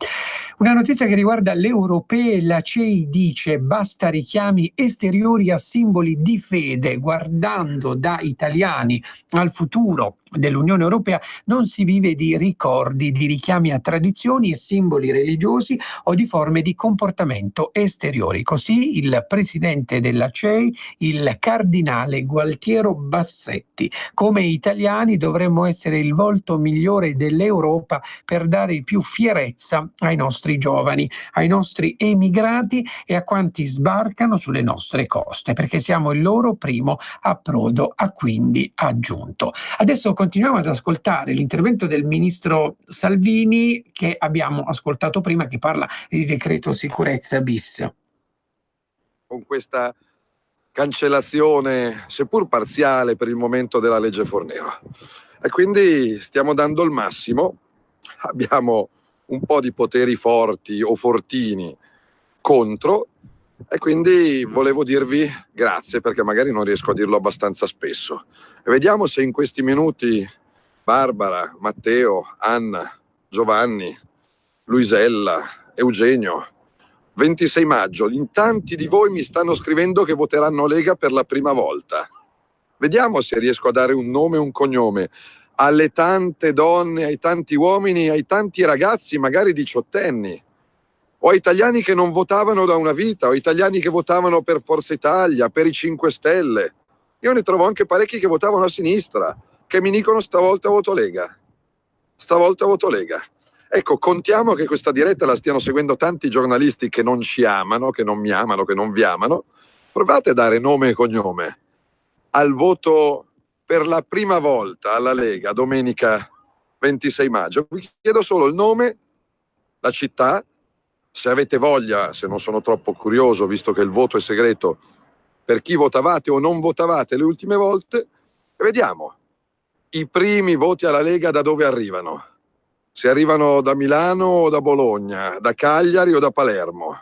Una notizia che riguarda le europee: la CEI dice basta richiami esteriori a simboli di fede. Guardando da italiani al futuro dell'Unione Europea non si vive di ricordi, di richiami a tradizioni e simboli religiosi o di forme di comportamento esteriori. Così il presidente della CEI, il cardinale Gualtiero Bassetti. Come italiani dovremmo essere il volto migliore dell'Europa per dare più fierezza ai nostri giovani, ai nostri emigrati e a quanti sbarcano sulle nostre coste, perché siamo il loro primo approdo, ha quindi aggiunto. Adesso continuiamo ad ascoltare l'intervento del ministro Salvini, che abbiamo ascoltato prima, che parla di decreto sicurezza bis. Con questa cancellazione, seppur parziale per il momento, della legge Fornero. E quindi stiamo dando il massimo, abbiamo un po' di poteri forti o fortini contro, e quindi volevo dirvi grazie, perché magari non riesco a dirlo abbastanza spesso. E vediamo se in questi minuti Barbara, Matteo, Anna, Giovanni, Luisella, Eugenio, 26 maggio, in tanti di voi mi stanno scrivendo che voteranno Lega per la prima volta. Vediamo se riesco a dare un nome e un cognome alle tante donne, ai tanti uomini, ai tanti ragazzi, magari diciottenni, o italiani che non votavano da una vita, o italiani che votavano per Forza Italia, per i 5 Stelle. Io ne trovo anche parecchi che votavano a sinistra, che mi dicono stavolta voto Lega. Stavolta voto Lega. Ecco, contiamo che questa diretta la stiano seguendo tanti giornalisti che non ci amano, che non mi amano, che non vi amano. Provate a dare nome e cognome al voto per la prima volta alla Lega domenica 26 maggio. Vi chiedo solo il nome, la città, se avete voglia, se non sono troppo curioso, visto che il voto è segreto, per chi votavate o non votavate le ultime volte, e vediamo i primi voti alla Lega da dove arrivano. Se arrivano da Milano o da Bologna, da Cagliari o da Palermo.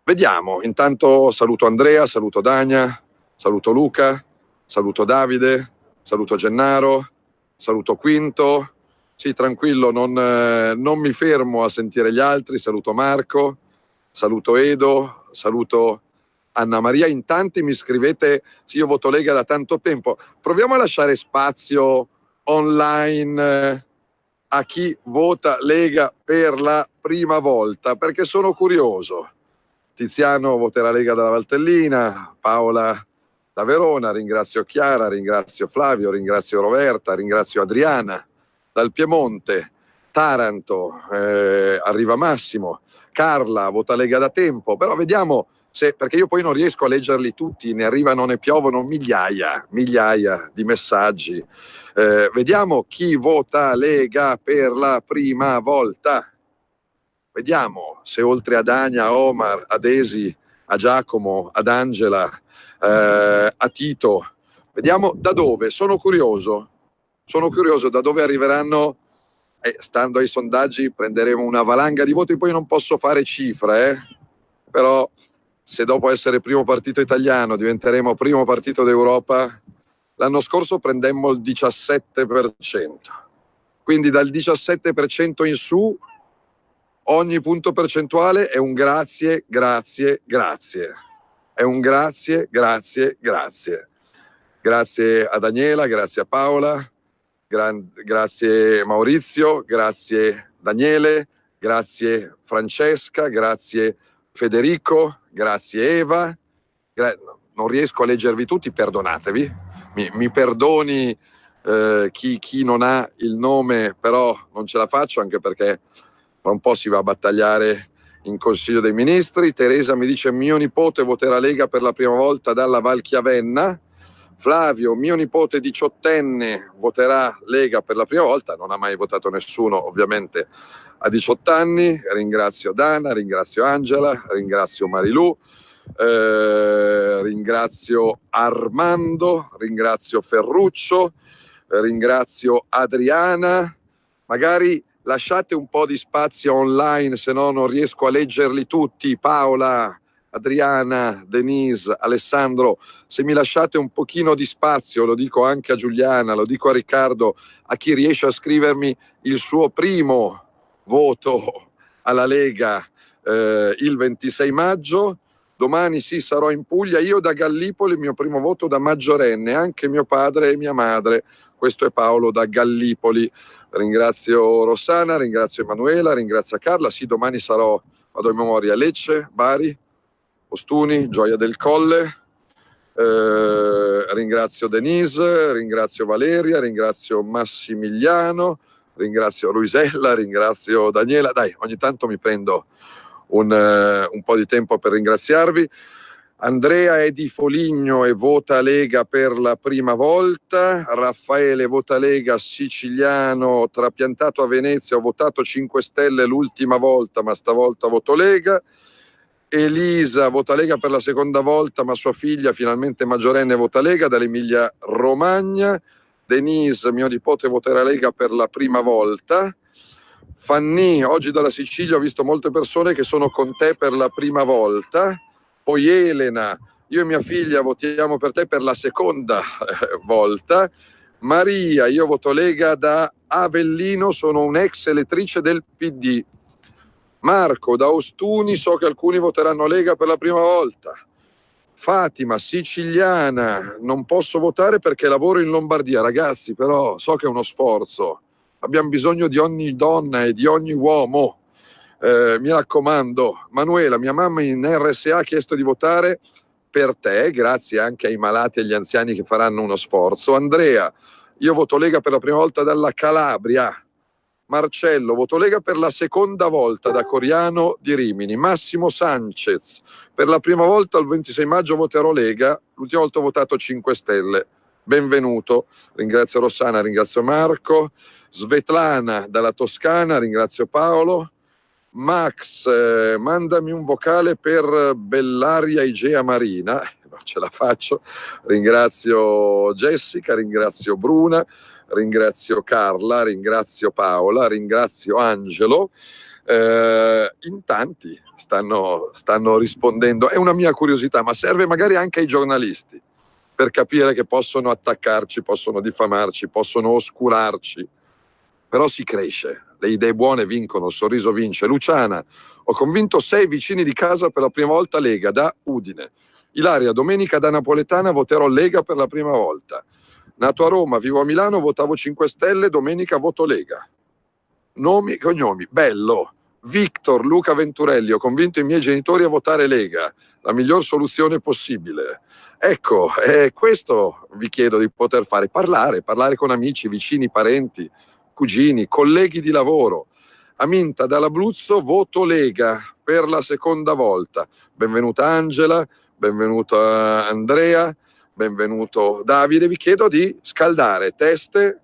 Vediamo. Intanto saluto Andrea, saluto Dania, saluto Luca, saluto Davide, saluto Gennaro, saluto Quinto. Sì, tranquillo, non mi fermo a sentire gli altri. Saluto Marco, saluto Edo, saluto Anna Maria. In tanti mi scrivete: sì, io voto Lega da tanto tempo. Proviamo a lasciare spazio online a chi vota Lega per la prima volta, perché sono curioso. Tiziano voterà Lega dalla Valtellina, Paola da Verona, ringrazio Chiara, ringrazio Flavio, ringrazio Roberta, ringrazio Adriana dal Piemonte, Taranto, arriva Massimo, Carla vota Lega da tempo, però vediamo se, perché io poi non riesco a leggerli tutti, ne arrivano, ne piovono migliaia di messaggi. Vediamo chi vota Lega per la prima volta. Vediamo se oltre a Dania, a Omar, a Desi, a Giacomo, ad Angela, a Tito, vediamo da dove. Sono curioso da dove arriveranno. Stando ai sondaggi prenderemo una valanga di voti, poi non posso fare cifre, però se dopo essere primo partito italiano diventeremo primo partito d'Europa, l'anno scorso prendemmo il 17%, quindi dal 17% in su ogni punto percentuale è un grazie, è un grazie. Grazie a Daniela, grazie a Paola, grazie Maurizio, grazie Daniele, grazie Francesca, grazie Federico, grazie Eva, non riesco a leggervi tutti, perdonatevi, mi perdoni chi non ha il nome, però non ce la faccio, anche perché tra un po' si va a battagliare in Consiglio dei Ministri. Teresa mi dice: mio nipote voterà Lega per la prima volta dalla Valchiavenna. Flavio, mio nipote 18enne voterà Lega per la prima volta, non ha mai votato nessuno ovviamente a 18 anni. Ringrazio Dana, ringrazio Angela, ringrazio Marilù, ringrazio Armando, ringrazio Ferruccio, ringrazio Adriana. Magari lasciate un po' di spazio online, se no non riesco a leggerli tutti. Paola, Adriana, Denise, Alessandro, se mi lasciate un pochino di spazio, lo dico anche a Giuliana, lo dico a Riccardo, a chi riesce a scrivermi il suo primo voto alla Lega il 26 maggio. Domani sì, sarò in Puglia, io da Gallipoli, il mio primo voto da maggiorenne, anche mio padre e mia madre. Questo è Paolo da Gallipoli. Ringrazio Rossana, ringrazio Emanuela, ringrazio Carla. Sì, domani vado in memoria, Lecce, Bari, Ostuni, Gioia del Colle. Ringrazio Denise, ringrazio Valeria, ringrazio Massimiliano, ringrazio Luisella, ringrazio Daniela. Dai, ogni tanto mi prendo un po' di tempo per ringraziarvi. Andrea è di Foligno e vota Lega per la prima volta. Raffaele vota Lega, siciliano, trapiantato a Venezia, ho votato 5 Stelle l'ultima volta, ma stavolta voto Lega. Elisa vota Lega per la seconda volta, ma sua figlia, finalmente maggiorenne, vota Lega, dall'Emilia Romagna. Denise, mio nipote, voterà Lega per la prima volta. Fanny, oggi dalla Sicilia ho visto molte persone che sono con te per la prima volta. Poi Elena, io e mia figlia votiamo per te per la seconda volta. Maria, io voto Lega da Avellino, sono un'ex elettrice del PD. Marco, da Ostuni, so che alcuni voteranno Lega per la prima volta. Fatima, siciliana, non posso votare perché lavoro in Lombardia. Ragazzi, però so che è uno sforzo. Abbiamo bisogno di ogni donna e di ogni uomo. Mi raccomando. Manuela, mia mamma in RSA ha chiesto di votare per te, grazie anche ai malati e agli anziani che faranno uno sforzo. Andrea, io voto Lega per la prima volta dalla Calabria. Marcello, voto Lega per la seconda volta da Coriano di Rimini. Massimo Sanchez, per la prima volta il 26 maggio voterò Lega, l'ultima volta ho votato 5 Stelle. Benvenuto. Ringrazio Rossana, ringrazio Marco. Svetlana dalla Toscana, ringrazio Paolo. Max, mandami un vocale per Bellaria Igea Marina, non ce la faccio. Ringrazio Jessica, ringrazio Bruna, ringrazio Carla, ringrazio Paola, ringrazio Angelo. In tanti stanno rispondendo. È una mia curiosità, ma serve magari anche ai giornalisti per capire che possono attaccarci, possono diffamarci, possono oscurarci. Però si cresce, le idee buone vincono, il sorriso vince. Luciana, ho convinto 6 vicini di casa per la prima volta Lega da Udine. Ilaria, domenica da napoletana voterò Lega per la prima volta. Nato a Roma, vivo a Milano, votavo 5 Stelle, domenica voto Lega. Nomi, cognomi, bello. Victor, Luca Venturelli, ho convinto i miei genitori a votare Lega, la miglior soluzione possibile. Ecco, questo vi chiedo di poter fare, parlare con amici, vicini, parenti, cugini, colleghi di lavoro. Aminta dall'Abruzzo, voto Lega per la seconda volta. Benvenuta Angela, benvenuta Andrea, benvenuto Davide. Vi chiedo di scaldare teste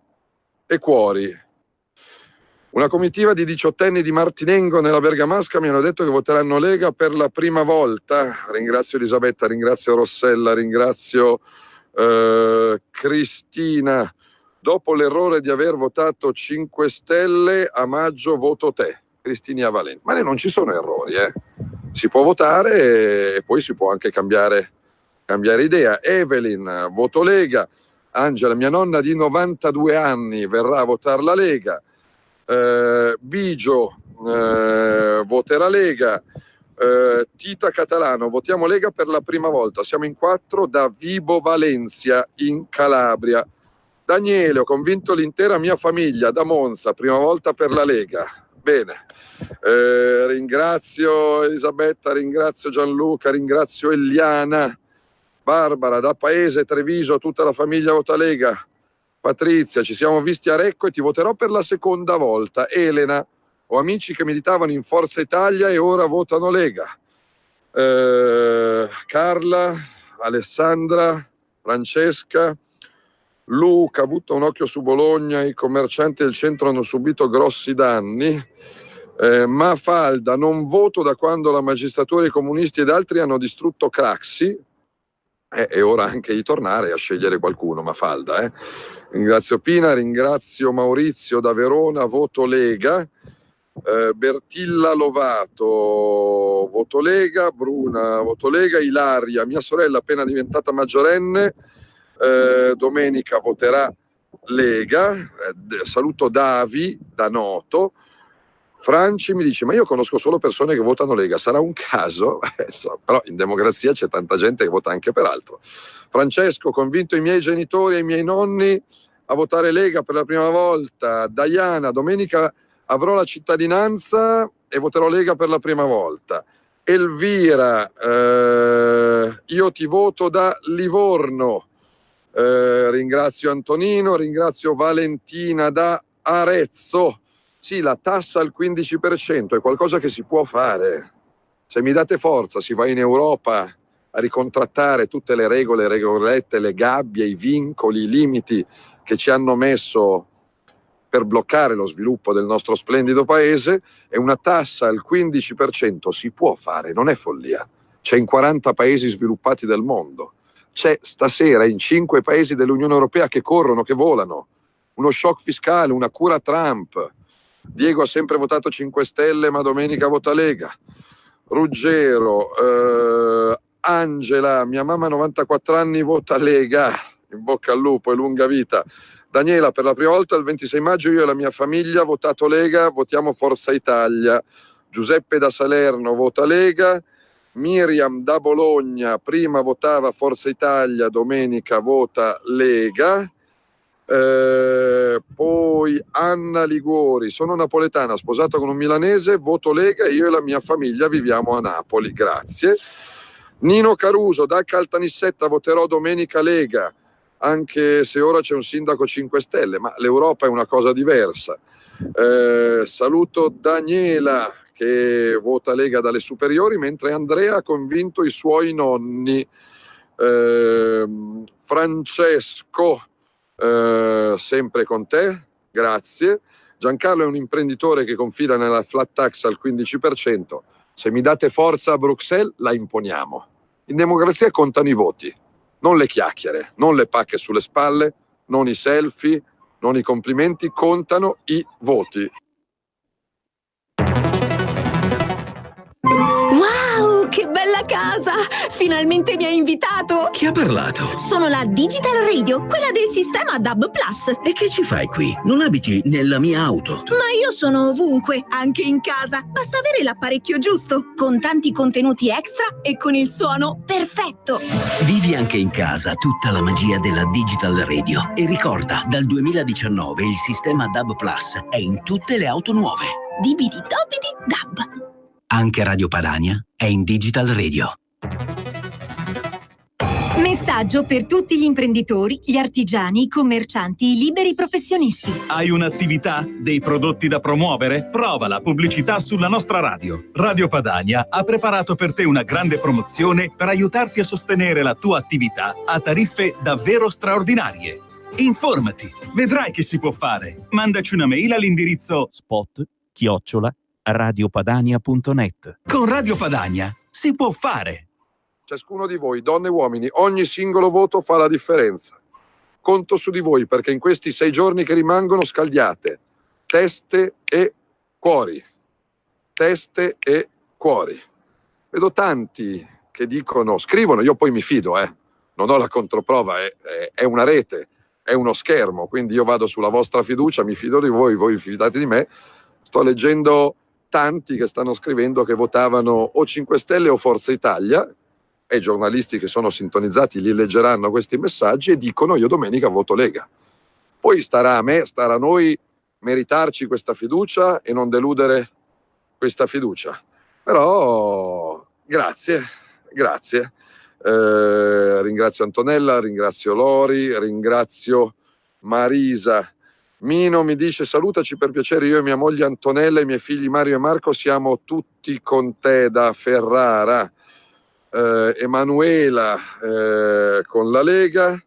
e cuori. Una comitiva di 18enni di Martinengo nella Bergamasca mi hanno detto che voteranno Lega per la prima volta. Ringrazio Elisabetta, ringrazio Rossella, ringrazio Cristina. Dopo l'errore di aver votato 5 Stelle, a maggio voto te, Cristina Valenti. Ma non ci sono errori, si può votare e poi si può anche cambiare idea. Evelyn, voto Lega. Angela, mia nonna di 92 anni, verrà a votare la Lega. Bigio, voterà Lega. Tita Catalano, votiamo Lega per la prima volta. Siamo in 4 da Vibo Valencia, in Calabria. Daniele, ho convinto l'intera mia famiglia da Monza, prima volta per la Lega. Bene, ringrazio Elisabetta, ringrazio Gianluca, ringrazio Eliana, Barbara, da Paese, Treviso, tutta la famiglia Vota Lega, Patrizia, ci siamo visti a Recco e ti voterò per la seconda volta. Elena, ho amici che militavano in Forza Italia e ora votano Lega. Carla, Alessandra, Francesca, Luca, butta un occhio su Bologna, i commercianti del centro hanno subito grossi danni. Mafalda, non voto da quando la magistratura, i comunisti ed altri hanno distrutto Craxi. È ora anche di tornare a scegliere qualcuno, Mafalda. Ringrazio Pina, ringrazio Maurizio da Verona, voto Lega. Bertilla Lovato, voto Lega. Bruna, voto Lega. Ilaria, mia sorella appena diventata maggiorenne, domenica voterà Lega. Saluto Davi da Noto. Franci mi dice: ma io conosco solo persone che votano Lega, sarà un caso? Però in democrazia c'è tanta gente che vota anche per altro. Francesco, convinto i miei genitori e i miei nonni a votare Lega per la prima volta. Diana, domenica avrò la cittadinanza e voterò Lega per la prima volta. Elvira, io ti voto da Livorno. Ringrazio Antonino, ringrazio Valentina da Arezzo. Sì, la tassa al 15% è qualcosa che si può fare. Se mi date forza, si va in Europa a ricontrattare tutte le regole, le regolette, le gabbie, i vincoli, i limiti che ci hanno messo per bloccare lo sviluppo del nostro splendido paese, e una tassa al 15% si può fare, non è follia. C'è in 40 paesi sviluppati del mondo. C'è stasera in 5 paesi dell'Unione Europea che corrono, che volano. Uno shock fiscale, una cura Trump. Diego ha sempre votato 5 Stelle, ma domenica vota Lega. Ruggero, Angela, mia mamma ha 94 anni, vota Lega. In bocca al lupo e lunga vita. Daniela, per la prima volta il 26 maggio io e la mia famiglia votato Lega, votiamo Forza Italia. Giuseppe da Salerno vota Lega. Miriam da Bologna, prima votava Forza Italia, domenica vota Lega. Poi Anna Liguori, sono napoletana, sposata con un milanese, voto Lega, io e la mia famiglia viviamo a Napoli, grazie. Nino Caruso, da Caltanissetta voterò domenica Lega, anche se ora c'è un sindaco 5 Stelle, ma l'Europa è una cosa diversa. Saluto Daniela che vota Lega dalle superiori, mentre Andrea ha convinto i suoi nonni. Francesco, sempre con te, grazie. Giancarlo è un imprenditore che confida nella flat tax al 15%. Se mi date forza a Bruxelles la imponiamo. In democrazia contano i voti, non le chiacchiere, non le pacche sulle spalle, non i selfie, non i complimenti, contano i voti. Wow, che bella casa! Finalmente mi hai invitato! Chi ha parlato? Sono la Digital Radio, quella del sistema DAB+. E che ci fai qui? Non abiti nella mia auto. Ma io sono ovunque, anche in casa. Basta avere l'apparecchio giusto, con tanti contenuti extra e con il suono perfetto. Vivi anche in casa tutta la magia della Digital Radio. E ricorda, dal 2019 il sistema DAB+ è in tutte le auto nuove. Dibidi dobidi DAB. Anche Radio Padania è in Digital Radio. Messaggio per tutti gli imprenditori, gli artigiani, i commercianti, i liberi professionisti. Hai un'attività? Dei prodotti da promuovere? Prova la pubblicità sulla nostra radio. Radio Padania ha preparato per te una grande promozione per aiutarti a sostenere la tua attività a tariffe davvero straordinarie. Informati, vedrai che si può fare. Mandaci una mail all'indirizzo spot@radiopadania.net. Con Radio Padania si può fare. Ciascuno di voi, donne e uomini, ogni singolo voto fa la differenza. Conto su di voi perché in questi 6 giorni che rimangono scaldiate teste e cuori. Teste e cuori. Vedo tanti che dicono, scrivono, io poi mi fido, non ho la controprova, è una rete, è uno schermo, quindi io vado sulla vostra fiducia, mi fido di voi, voi vi fidate di me. Sto leggendo tanti che stanno scrivendo che votavano o 5 Stelle o Forza Italia, e i giornalisti che sono sintonizzati li leggeranno questi messaggi e dicono io domenica voto Lega. Poi starà a me, starà a noi meritarci questa fiducia e non deludere questa fiducia. Però grazie. Ringrazio Antonella, ringrazio Lori, ringrazio Marisa. Mino mi dice: salutaci per piacere, io e mia moglie Antonella e i miei figli Mario e Marco siamo tutti con te da Ferrara. Emanuela con la Lega,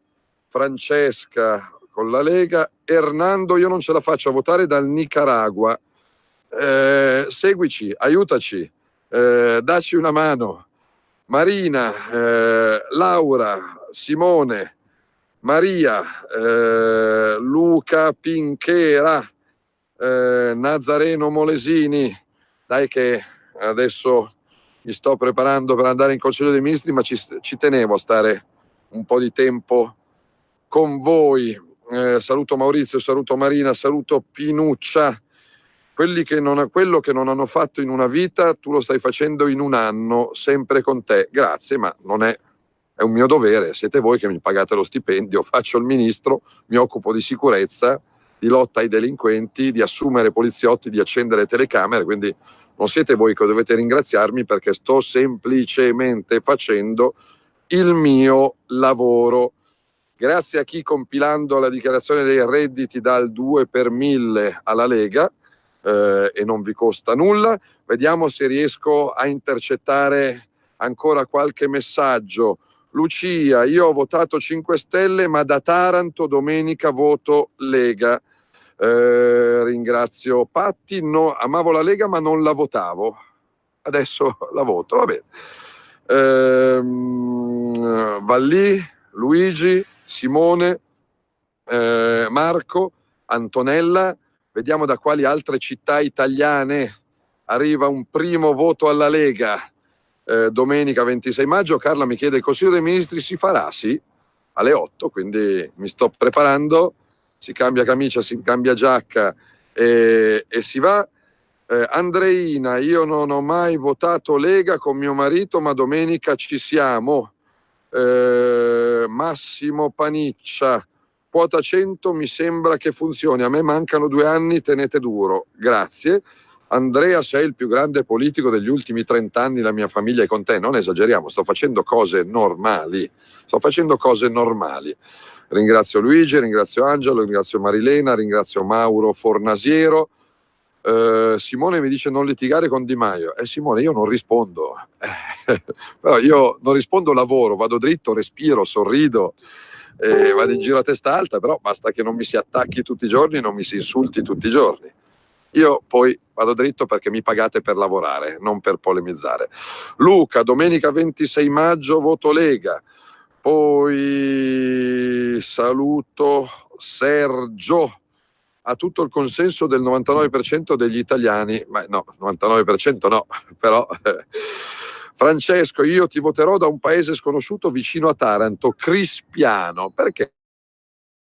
Francesca con la Lega, Hernando io non ce la faccio a votare dal Nicaragua, seguici, aiutaci, dacci una mano. Marina, Laura, Simone, Maria, Luca Pinchera, Nazareno Molesini. Dai che adesso mi sto preparando per andare in Consiglio dei Ministri, ma ci tenevo a stare un po' di tempo con voi. Saluto Maurizio, saluto Marina, saluto Pinuccia. Quello che non hanno fatto in una vita, tu lo stai facendo in un anno, sempre con te. Grazie, ma non è un mio dovere. Siete voi che mi pagate lo stipendio, faccio il ministro, mi occupo di sicurezza, di lotta ai delinquenti, di assumere poliziotti, di accendere telecamere, quindi non siete voi che dovete ringraziarmi, perché sto semplicemente facendo il mio lavoro. Grazie a chi, compilando la dichiarazione dei redditi, dà il 2 per 1000 alla Lega, e non vi costa nulla. Vediamo se riesco a intercettare ancora qualche messaggio. Lucia, io ho votato 5 Stelle, ma da Taranto domenica voto Lega. Ringrazio Patti, amavo la Lega ma non la votavo, adesso la voto, va bene. Vallì, Luigi, Simone, Marco, Antonella. Vediamo da quali altre città italiane arriva un primo voto alla Lega. Domenica 26 maggio, Carla mi chiede: il Consiglio dei Ministri si farà? Sì, alle 8, quindi mi sto preparando, si cambia camicia, si cambia giacca e si va. Andreina, io non ho mai votato Lega con mio marito, ma domenica ci siamo. Massimo Paniccia, quota 100 mi sembra che funzioni, a me mancano 2 anni, tenete duro, grazie. Andrea, sei il più grande politico degli ultimi 30 anni, la mia famiglia è con te, non esageriamo, sto facendo cose normali. Ringrazio Luigi, ringrazio Angelo, ringrazio Marilena, ringrazio Mauro Fornasiero. Simone mi dice: non litigare con Di Maio. Simone, io non rispondo, però io non rispondo, lavoro, vado dritto, respiro, sorrido, vado in giro a testa alta, però basta che non mi si attacchi tutti i giorni, non mi si insulti tutti i giorni. Io poi vado dritto perché mi pagate per lavorare, non per polemizzare. Luca, domenica 26 maggio voto Lega. Poi saluto Sergio, ha tutto il consenso del 99% degli italiani, ma no, 99% no, però Francesco, io ti voterò da un paese sconosciuto vicino a Taranto, Crispiano. Perché